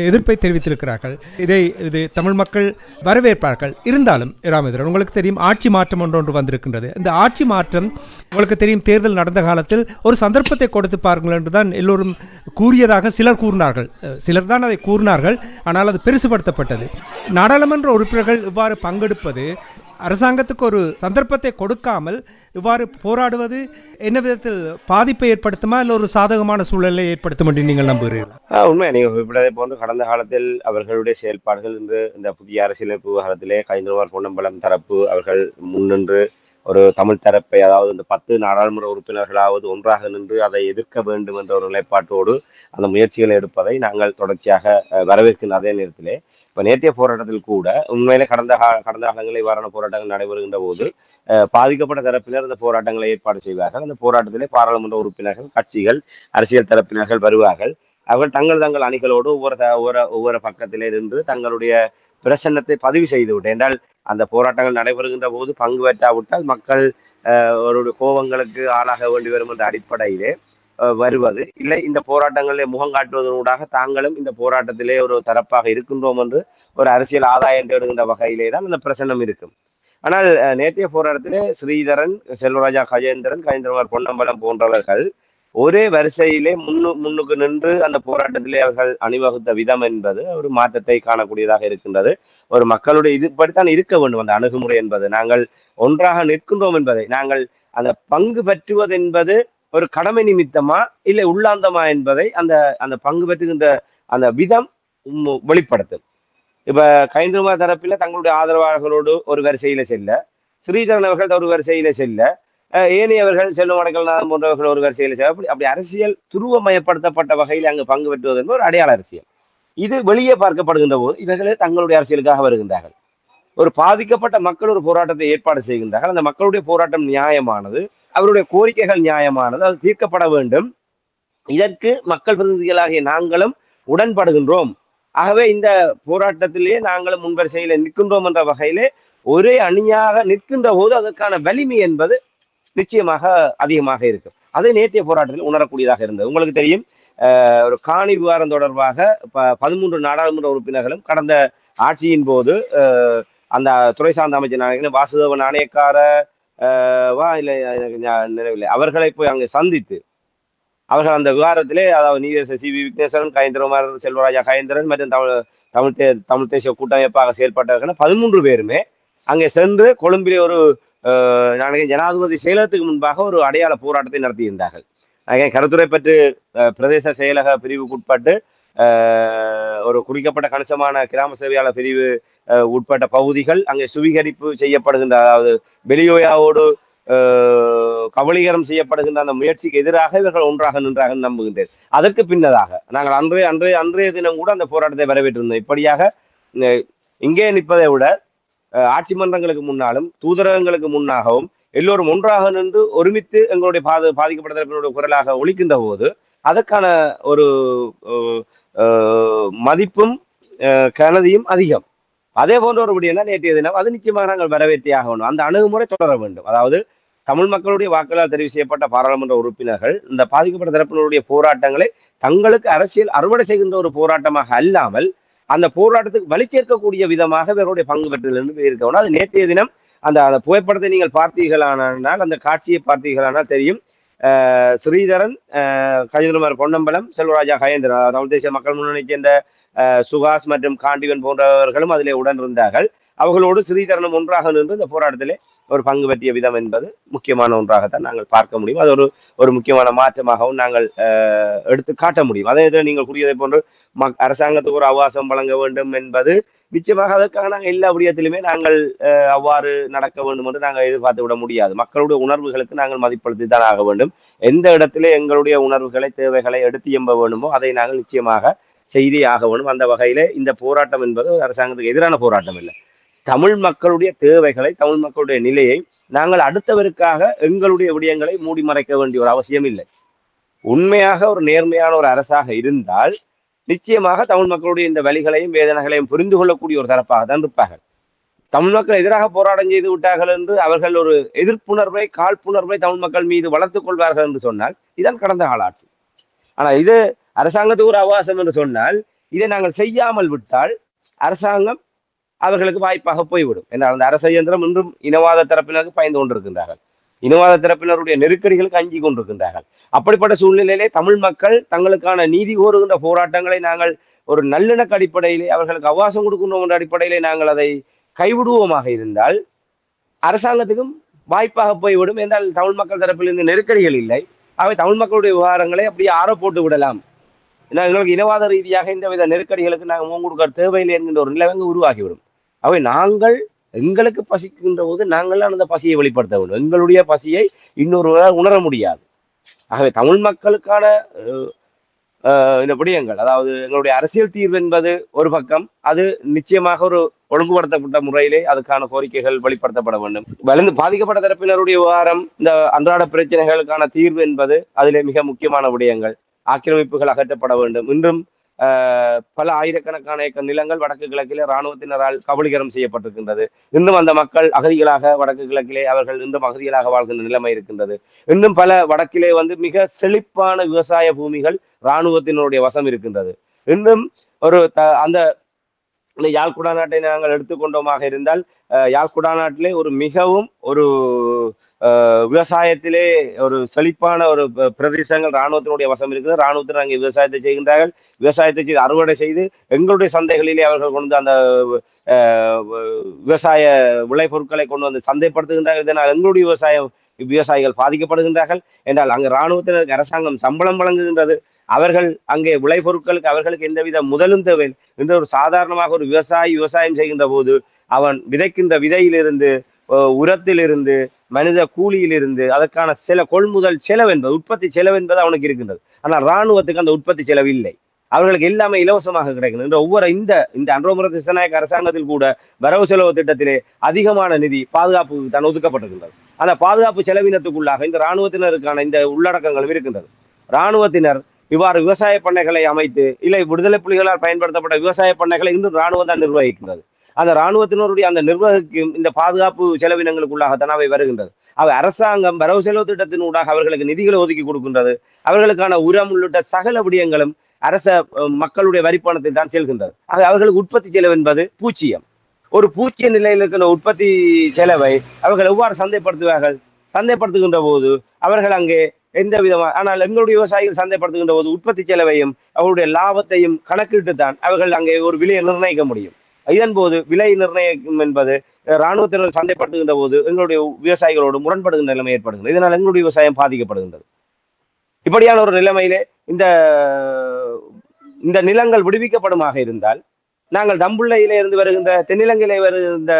எதிர்ப்பை தெரிவித்திருக்கிறார்கள். இது தமிழ் மக்கள் வரவேற்பார்கள். இருந்தாலும் ராமேந்திரன், உங்களுக்கு தெரியும் ஆட்சி மாற்றம் ஒன்று வந்திருக்கின்றது. இந்த ஆட்சி மாற்றம் உங்களுக்கு தெரியும் தேர்தல் நடந்த காலத்தில் ஒரு சந்தர்ப்பத்தை கொடுத்து பாருங்கள் என்றுதான் எல்லோரும் கூறியதாக சிலர் கூறினார்கள். சிலர் தான் அதை கூறினார்கள், ஆனால் அது பெருசுபடுத்தப்பட்டது. நாடாளுமன்ற உறுப்பினர்கள் இவ்வாறு பங்கெடுப்பது அரசாங்கத்துக்கு ஒரு சந்தர்ப்பத்தை கொடுக்காமல் இவ்வாறு போராடுவது என்ன விதத்தில் பாதிப்பை ஏற்படுத்துமா இல்லை ஒரு சாதகமான சூழலை ஏற்படுத்தும் என்று நீங்கள் நம்புகிறீர்களா? உண்மை. நீங்கள் குறிப்பிட்டதை போன்று கடந்த காலத்தில் அவர்களுடைய செயல்பாடுகள் என்று இந்த புதிய அரசியலமைப்பு விவகாரத்திலே கஜேந்திரகுமார் பொன்னம்பலம் தரப்பு அவர்கள் முன்னின்று ஒரு தமிழ் தரப்பை, அதாவது இந்த 10 நாடாளுமன்ற உறுப்பினர்களாவது ஒன்றாக நின்று அதை எதிர்க்க வேண்டும் என்ற ஒரு நிலைப்பாட்டோடு அந்த முயற்சிகளை எடுப்பதை நாங்கள் தொடர்ச்சியாக வரவேற்கின்ற அதே நேரத்திலே இப்ப நேற்றைய போராட்டத்தில் கூட உண்மையிலே கடந்த காலங்களில் இவ்வாறான போராட்டங்கள் நடைபெறுகின்ற போது பாதிக்கப்பட்ட தரப்பினர் இந்த போராட்டங்களை ஏற்பாடு செய்வார்கள். அந்த போராட்டத்திலே பாராளுமன்ற உறுப்பினர்கள், கட்சிகள், அரசியல் தரப்பினர்கள் வருவார்கள். அவர்கள் தங்கள் அணிகளோடு ஒவ்வொரு பக்கத்திலே இருந்து தங்களுடைய பிரசன்னத்தை பதிவு செய்து விட்டு என்றால் அந்த போராட்டங்கள் நடைபெறுகின்ற போது பங்கு பெற்றாவிட்டால் மக்கள் ஒரு கோபங்களுக்கு ஆளாக வேண்டி வரும் என்ற அடிப்படையிலே வருவது இல்லை, இந்த போராட்டங்களிலே முகம் காட்டுவதனூடாக தாங்களும் இந்த போராட்டத்திலே ஒரு தரப்பாக இருக்கின்றோம் என்று ஒரு அரசியல் ஆதாயம் தேடுகின்ற வகையிலே தான் அந்த பிரசன்னம் இருக்கும். ஆனால் நேற்றைய போராட்டத்திலே ஸ்ரீதரன், செல்வராஜா கஜேந்திரன், கஜேந்திரகுமார் பொன்னம்பலம் போன்றவர்கள் ஒரே வரிசையிலே முன்னுக்கு நின்று அந்த போராட்டத்திலே அவர்கள் அணிவகுத்த விதம் என்பது ஒரு மாற்றத்தை காணக்கூடியதாக இருக்கின்றது. ஒரு மக்களுடைய இதுபடித்தான் இருக்க வேண்டும் அந்த அணுகுமுறை என்பது. நாங்கள் ஒன்றாக நிற்கின்றோம் என்பதை, நாங்கள் அந்த பங்கு பெற்றுவது என்பது ஒரு கடமை நிமித்தமா இல்லை உள்ளாந்தமா என்பதை அந்த அந்த பங்கு பெற்றுகின்ற அந்த விதம் வெளிப்படுத்தும். இப்ப கஜேந்திரகுமார் தரப்பில தங்களுடைய ஆதரவாளர்களோடு ஒரு வரிசையில செல்ல, ஸ்ரீதரன் அவர்கள் ஒரு வரிசையில செல்ல, ஏனையவர்கள் செல்வம் அடைக்கல்நாதன் போன்றவர்கள் ஒரு வரிசையில் அப்படி அரசியல் துருவமயப்படுத்தப்பட்ட வகையில் அங்கு பங்கு பெற்றுவது என்பது ஒரு அடையாள அரசியல். இது வெளியே பார்க்கப்படுகின்ற போது இவர்களே தங்களுடைய அரசியலுக்காக வருகின்றார்கள். ஒரு பாதிக்கப்பட்ட மக்கள் ஒரு போராட்டத்தை ஏற்பாடு செய்கின்றார்கள். அந்த மக்களுடைய போராட்டம் நியாயமானது, அவருடைய கோரிக்கைகள் நியாயமானது, அது தீர்க்கப்பட வேண்டும். இதற்கு மக்கள் பிரதிநிதிகளாகிய நாங்களும் உடன்படுகின்றோம். ஆகவே இந்த போராட்டத்திலேயே நாங்களும் முன்வரிசையில நிற்கின்றோம் என்ற வகையிலே ஒரே அணியாக நிற்கின்ற போது அதற்கான வலிமை என்பது நிச்சயமாக அதிகமாக இருக்கும். அதை நேற்றைய போராட்டத்தில் உணரக்கூடியதாக இருந்தது. உங்களுக்கு தெரியும், ஒரு காணி விவகாரம் தொடர்பாக 13 நாடாளுமன்ற உறுப்பினர்களும் கடந்த ஆட்சியின் போது அந்த துறை சார்ந்த அமைச்சர் வாசுதேவ நாணயக்கார நினைவில்லை அவர்களை போய் அங்கே சந்தித்து அவர்கள் அந்த விவகாரத்திலே, அதாவது நீதியரசர் சி வி விக்னேஸ்வரன், கஜேந்திரகுமார், செல்வராஜா கஜேந்திரன் மற்றும் தமிழ் தேசிய கூட்டமைப்பாக செயல்பட்டவர்கள் 13 பேருமே அங்கே சென்று கொழும்பிலே ஒரு ஜனாதிபதி செயலகத்துக்கு முன்பாக ஒரு அடையாள போராட்டத்தை நடத்தியிருந்தார்கள். கருத்துரை பற்றி பிரதேச செயலக பிரிவுக்குட்பட்டு ஒரு குறிக்கப்பட்ட கணிசமான கிராம சேவையாளர் பிரிவு உட்பட்ட பகுதிகள் அங்கே சுவீகரிப்பு செய்யப்படுகின்ற, அதாவது வெளியோயாவோடு கபலீகரம் செய்யப்படுகின்ற அந்த முயற்சிக்கு எதிராக இவர்கள் ஒன்றாக நின்றாக நம்புகின்றேன். அதற்கு பின்னதாக நாங்கள் அன்றைய தினம் கூட அந்த போராட்டத்தை வரவேற்றிருந்தோம். இப்படியாக இங்கே நிற்பதை விட ஆட்சி மன்றங்களுக்கு முன்னாலும் தூதரகங்களுக்கு முன்னாகவும் எல்லோரும் ஒன்றாக நின்று ஒருமித்து எங்களுடைய பாதிக்கப்பட்ட தரப்பினுடைய குரலாக ஒலிக்கின்ற போது அதற்கான ஒரு மதிப்பும் கனதியும் அதிகம். அதே போன்ற ஒரு விடயம் தான் நேற்றைய தினம். அது நிச்சயமாக நாங்கள் வரவேற்றியாக வேண்டும். அந்த அணுகுமுறை தொடர வேண்டும். அதாவது தமிழ் மக்களுடைய வாக்குகளால் தெரிவு செய்யப்பட்ட பாராளுமன்ற உறுப்பினர்கள் இந்த பாதிக்கப்பட்ட தரப்பினருடைய போராட்டங்களை தங்களுக்கு அரசியல் அறுவடை செய்கின்ற ஒரு போராட்டமாக அல்லாமல் அந்த போராட்டத்துக்கு வலி சேர்க்கக்கூடிய விதமாக இவருடைய பங்கு பெற்றதிலிருந்து இருக்கணும். அது நேற்றைய தினம் அந்த புகைப்படத்தை நீங்கள் பார்த்தீர்களானால், அந்த காட்சியை பார்த்தீர்களானால் தெரியும். ஸ்ரீதரன், கஜேந்திரகுமார் பொன்னம்பலம், செல்வராஜா கஜேந்திரன், தமிழ் தேசிய மக்கள் முன்னணி சேர்ந்த சுகாஸ் மற்றும் காண்டிவன் போன்றவர்களும் அதிலே உடன் இருந்தார்கள். அவர்களோடு ஸ்ரீதரனும் ஒன்றாக நின்று இந்த போராட்டத்திலே ஒரு பங்கு பற்றிய விதம் என்பது முக்கியமான ஒன்றாகத்தான் நாங்கள் பார்க்க முடியும். அது ஒரு ஒரு முக்கியமான மாற்றமாகவும் நாங்கள் எடுத்து காட்ட முடியும். அதே நீங்கள் கூறியதை போன்று அரசாங்கத்துக்கு ஒரு அவகாசம் வழங்க வேண்டும் என்பது நிச்சயமாக அதற்காக நாங்கள் எல்லா விடயத்திலுமே நாங்கள் அவ்வாறு நடக்க வேண்டும் என்று நாங்கள் எதிர்பார்த்து விட முடியாது. மக்களுடைய உணர்வுகளுக்கு நாங்கள் மதிப்படுத்தி தான் ஆக வேண்டும். எந்த இடத்திலே எங்களுடைய உணர்வுகளை தேவைகளை எடுத்து எம்ப வேண்டுமோ அதை நாங்கள் நிச்சயமாக செய்தே ஆக வேண்டும். அந்த வகையிலே இந்த போராட்டம் என்பது அரசாங்கத்துக்கு எதிரான போராட்டம் இல்லை. தமிழ் மக்களுடைய தேவைகளை, தமிழ் மக்களுடைய நிலையை நாங்கள் அடுத்தவருக்காக எங்களுடைய விடயங்களை மூடி மறைக்க வேண்டிய ஒரு அவசியம் இல்லை. உண்மையாக ஒரு நேர்மையான ஒரு அரசாக இருந்தால் நிச்சயமாக தமிழ் மக்களுடைய இந்த வழிகளையும் வேதனைகளையும் புரிந்து கொள்ளக்கூடிய ஒரு தரப்பாக தான் இருப்பார்கள். தமிழ் மக்கள் எதிராக போராட்டம் செய்து விட்டார்கள் என்று அவர்கள் ஒரு எதிர்ப்புணர்வை, காழ்ப்புணர்வை தமிழ் மக்கள் மீது வளர்த்துக் கொள்வார்கள் என்று சொன்னால் இதுதான் கடந்த கால ஆட்சி. ஆனா இது அரசாங்கத்துக்கு ஒரு அவகாசம் என்று சொன்னால் இதை நாங்கள் செய்யாமல் விட்டால் அரசாங்கம் அவர்களுக்கு வாய்ப்பாக போய்விடும். என்றால் அந்த அரச இயந்திரம் இன்றும் இனவாத தரப்பினருக்கு பயந்து கொண்டிருக்கின்றார்கள். இனவாத தரப்பினருடைய நெருக்கடிகளுக்கு அஞ்சி கொண்டிருக்கின்றார்கள். அப்படிப்பட்ட சூழ்நிலையிலே தமிழ் மக்கள் தங்களுக்கான நீதி கோருகின்ற போராட்டங்களை நாங்கள் ஒரு நல்லிணக்க அடிப்படையிலே அவர்களுக்கு அவகாசம் கொடுக்கின்ற என்ற அடிப்படையிலே நாங்கள் அதை கைவிடுவோமாக இருந்தால் அரசாங்கத்துக்கும் வாய்ப்பாக போய்விடும். என்றால் தமிழ் மக்கள் தரப்பில் இருந்து நெருக்கடிகள் இல்லை. அவை தமிழ் மக்களுடைய விவகாரங்களை அப்படியே ஆற போட்டு விடலாம். எங்களுக்கு இனவாத ரீதியாக இந்த வித நெருக்கடிகளுக்கு நாங்கள் முன் கொடுக்க தேவையில்லை என்கின்ற ஒரு நிலைமை உருவாகிவிடும். அவை நாங்கள் எங்களுக்கு பசிக்கின்ற போது நாங்கள் அந்த பசியை வெளிப்படுத்த வேண்டும். எங்களுடைய பசியை இன்னொருவரால் உணர முடியாது. ஆகவே தமிழ் மக்களுக்கான இந்த விடயங்கள், அதாவது எங்களுடைய அரசியல் தீர்வு என்பது ஒரு பக்கம், அது நிச்சயமாக ஒரு ஒழுங்குபடுத்தப்பட்ட முறையிலே அதுக்கான கோரிக்கைகள் வெளிப்படுத்தப்பட வேண்டும். வளர்ந்து பாதிக்கப்பட்ட தரப்பினருடைய விவகாரம், இந்த அன்றாட பிரச்சனைகளுக்கான தீர்வு என்பது அதிலே மிக முக்கியமான விடயங்கள். ஆக்கிரமிப்புகள் அகற்றப்பட வேண்டும். இன்றும் பல ஆயிரக்கணக்கான ஏக்கர் நிலங்கள் வடக்கு கிழக்கிலே இராணுவத்தினரால் கபலீகரம் செய்யப்பட்டிருக்கின்றது. இன்னும் அந்த மக்கள் அகதிகளாக வடக்கு கிழக்கிலே அவர்கள் இன்றும் அகதிகளாக வாழ்கின்ற நிலைமை இருக்கின்றது. இன்னும் பல வடக்கிலே மிக செழிப்பான விவசாய பூமிகள் இராணுவத்தினுடைய வசம் இருக்கின்றது. இன்னும் ஒரு அந்த யாழ்குடா நாட்டை நாங்கள் எடுத்துக்கொண்டோமாக இருந்தால் யாழ்குடா நாட்டிலே ஒரு மிகவும் ஒரு விவசாயத்திலே ஒரு செழிப்பான ஒரு பிரதேசங்கள் இராணுவத்தினுடைய வசம் இருக்குது. இராணுவத்தினர் அங்கே விவசாயத்தை செய்கின்றார்கள். விவசாயத்தை செய்து அறுவடை செய்து எங்களுடைய சந்தைகளிலே அவர்கள் கொண்டு அந்த விவசாய விளைபொருட்களை கொண்டு வந்து சந்தைப்படுத்துகின்றார்கள். இதனால் எங்களுடைய விவசாயிகள் பாதிக்கப்படுகின்றார்கள். என்றால் அங்கு இராணுவத்தினருக்கு அரசாங்கம் சம்பளம் வழங்குகின்றது. அவர்கள் அங்கே விளைபொருட்களுக்கு அவர்களுக்கு எந்தவித முதலும் தேவை என்று ஒரு சாதாரணமாக ஒரு விவசாயம் செய்கின்ற போது அவன் விதைக்கின்ற விதையிலிருந்து, உரத்திலிருந்து, மனித கூலியிலிருந்து அதற்கான கொள்முதல் செலவு என்பது, உற்பத்தி செலவு என்பது அவனுக்கு இருக்கின்றது. ஆனால் இராணுவத்துக்கு அந்த உற்பத்தி செலவு இல்லை. அவர்களுக்கு எல்லாமே இலவசமாக கிடைக்கின்றது. ஒவ்வொரு இந்த அன்றோமுறை திசாநாயக்க அரசாங்கத்தில் கூட வரவு செலவு திட்டத்திலே அதிகமான நிதி பாதுகாப்புக்கு தான் ஒதுக்கப்பட்டிருக்கின்றது. அந்த பாதுகாப்பு செலவினத்துக்குள்ளாக இந்த இராணுவத்தினருக்கான இந்த உள்ளடக்கங்களும் இருக்கின்றது. இராணுவத்தினர் இவ்வாறு விவசாய பண்ணைகளை அமைத்து, இல்லை விடுதலை புலிகளால் பயன்படுத்தப்பட்ட விவசாய பண்ணைகளை இன்னும் இராணுவம் தான் நிர்வகிக்கின்றது. அந்த இராணுவத்தினருடைய அந்த நிர்வாகிக்கும் இந்த பாதுகாப்பு செலவினங்களுக்குள்ளாகத்தான் அவை வருகின்றது. அவை அரசாங்கம் வரவு செலவு திட்டத்தினூடாக அவர்களுக்கு நிதிகளை ஒதுக்கி கொடுக்கின்றது. அவர்களுக்கான உரம் உள்ளிட்ட சகல விடயங்களும் அரச மக்களுடைய வரிப்பணத்தில் தான் செல்கின்றது. ஆக அவர்களுக்கு உற்பத்தி செலவு என்பது பூச்சியம். ஒரு பூச்சிய நிலையில் இருக்கிற உற்பத்தி செலவை அவர்கள் எவ்வாறு சந்தைப்படுத்துவார்கள்? சந்தைப்படுத்துகின்ற போது அவர்கள் அங்கே எந்த விதமாக, ஆனால் எங்களுடைய விவசாயிகள் சந்தைப்படுத்துகின்ற போது உற்பத்தி செலவையும் அவருடைய லாபத்தையும் கணக்கிட்டு தான் அவர்கள் அங்கே ஒரு விலையை நிர்ணயிக்க முடியும். இதன் போது விலை நிர்ணயம் என்பது இராணுவத்தினர் சந்தைப்படுத்துகின்ற போது எங்களுடைய விவசாயிகளோடு முரண்படுகின்ற நிலைமை ஏற்படுகிறது. இதனால் எங்களுடைய விவசாயம் பாதிக்கப்படுகின்றது. இப்படியான ஒரு நிலைமையிலே இந்த நிலங்கள் விடுவிக்கப்படுமாக இருந்தால் நாங்கள் தம்புள்ளையிலே இருந்து வருகின்ற தென்னிலங்கையிலே வருகின்ற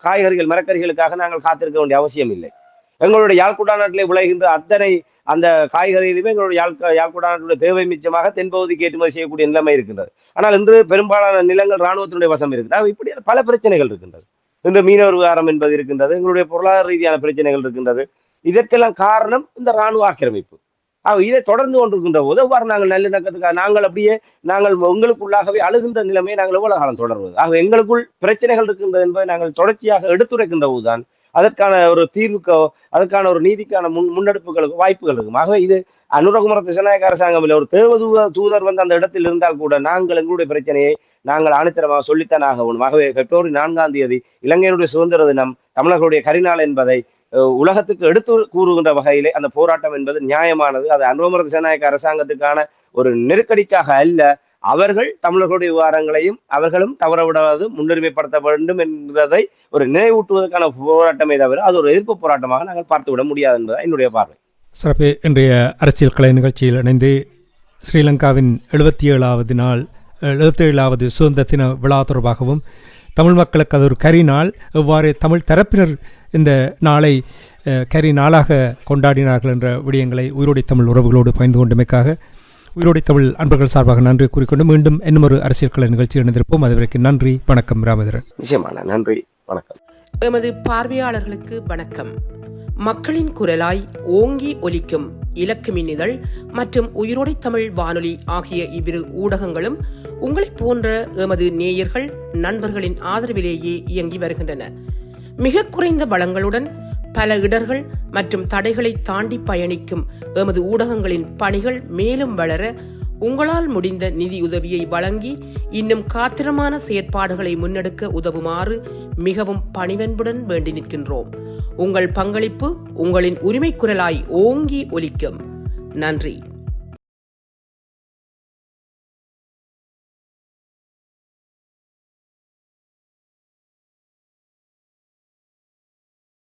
காய்கறிகள், மரக்கறிகளுக்காக நாங்கள் காத்திருக்க வேண்டிய அவசியம் இல்லை. எங்களுடைய யாழ்குடா நாட்டிலே விளைகின்ற அத்தனை அந்த காய்கறிகளுமே எங்களுடைய யாழ்குடா நாட்டுடைய தேவை மிச்சமாக தென்பகுதிக்கு ஏற்றுமதி செய்யக்கூடிய நிலைமை இருக்கின்றது. ஆனால் இன்று பெரும்பாலான நிலங்கள் இராணுவத்தினுடைய வசம் இருக்கின்றது. இப்படி பல பிரச்சனைகள் இருக்கின்றது. இன்று மீனவர் விவகாரம் என்பது இருக்கின்றது. எங்களுடைய பொருளாதார ரீதியான பிரச்சனைகள் இருக்கின்றது. இதற்கெல்லாம் காரணம் இந்த இராணுவ ஆக்கிரமிப்பு. இதை தொடர்ந்து கொண்டிருக்கின்ற போது எவ்வாறு நாங்கள் நல்லிணக்கத்துக்காக நாங்கள் உங்களுக்குள்ளாகவே அழுகின்ற நிலைமையை நாங்கள் எவ்வளவு காலம் தொடர்வது? எங்களுக்குள் பிரச்சனைகள் இருக்கின்றது என்பதை நாங்கள் தொடர்ச்சியாக எடுத்துரைக்கின்ற போதுதான் அதற்கான ஒரு தீர்வுக்கோ அதற்கான ஒரு நீதிக்கான முன்னெடுப்புகளுக்கு வாய்ப்புகள் இருக்கும். ஆகவே இது அனுரகுமார திசாநாயக்க அரசாங்கம் இல்லை, ஒரு தூதர் வந்து அந்த இடத்தில் இருந்தால் கூட நாங்கள் எங்களுடைய பிரச்சனையை நாங்கள் ஆணித்தரமாக சொல்லித்தான் ஆக வேண்டும். ஆகவே பிப்ரவரி 4ஆம் தேதி இலங்கையினுடைய சுதந்திர தினம், தமிழர்களுடைய கரிநாள் என்பதை உலகத்துக்கு எடுத்து கூறுகின்ற வகையிலே அந்த போராட்டம் என்பது நியாயமானது. அது அனுரகுமார திசாநாயக்க அரசாங்கத்துக்கான ஒரு நெருக்கடிக்காக அல்ல, அவர்கள் தமிழர்களுடைய விவகாரங்களையும் அவர்களும் தவறவிடாது முன்னுரிமைப்படுத்த வேண்டும் என்பதை ஒரு நினைவூட்டுவதற்கான போராட்டமே தவிர அது ஒரு எதிர்ப்பு போராட்டமாக நாங்கள் பார்த்துவிட முடியாது என்பது என்னுடைய பார்வை. சிறப்பு. இன்றைய அரசியல் கலை நிகழ்ச்சியில் இணைந்து ஸ்ரீலங்காவின் 77வது சுதந்திர தின விழா தொடர்பாகவும் தமிழ் மக்களுக்கு அது ஒரு கரி நாள், எவ்வாறு தமிழ் தரப்பினர் இந்த நாளை கரி நாளாக கொண்டாடினார்கள் என்ற விடயங்களை உயிரோடை தமிழ் உறவுகளோடு பகிர்ந்து கொண்டமைக்காக உயிரோடை தமிழ் அன்பர்கள் சார்பாக நன்றி கூறிக்கொண்டு மீண்டும் இன்னும் ஒரு அரசியல் கலை நிகழ்ச்சியில் இணைந்திருப்போம். அதுவரைக்கும் நன்றி, வணக்கம். ராமேந்திரன். நிச்சயமான நன்றி, வணக்கம். எமது பார்வையாளர்களுக்கு வணக்கம். மக்களின் குரலாய் ஓங்கி ஒலிக்கும் இலக்கு மின்னிதழ் மற்றும் உயிரோடை தமிழ் வானொலி ஆகிய இவ்விரு ஊடகங்களும் உங்களைப் போன்ற எமது நேயர்கள் நண்பர்களின் ஆதரவிலேயே இயங்கி வருகின்றன. மிக குறைந்த வளங்களுடன் பல இடர்கள் மற்றும் தடைகளை தாண்டி பயணிக்கும் எமது ஊடகங்களின் பணிகள் மேலும் வளர உங்களால் முடிந்த நிதியுதவியை வழங்கி இன்னும் காத்திரமான செயற்பாடுகளை முன்னெடுக்க உதவுமாறு மிகவும் பணிவன்புடன் வேண்டி நிற்கின்றோம். உங்கள் பங்களிப்பு உங்களின் உரிமை குரலாய் ஓங்கி ஒலிக்கும். நன்றி.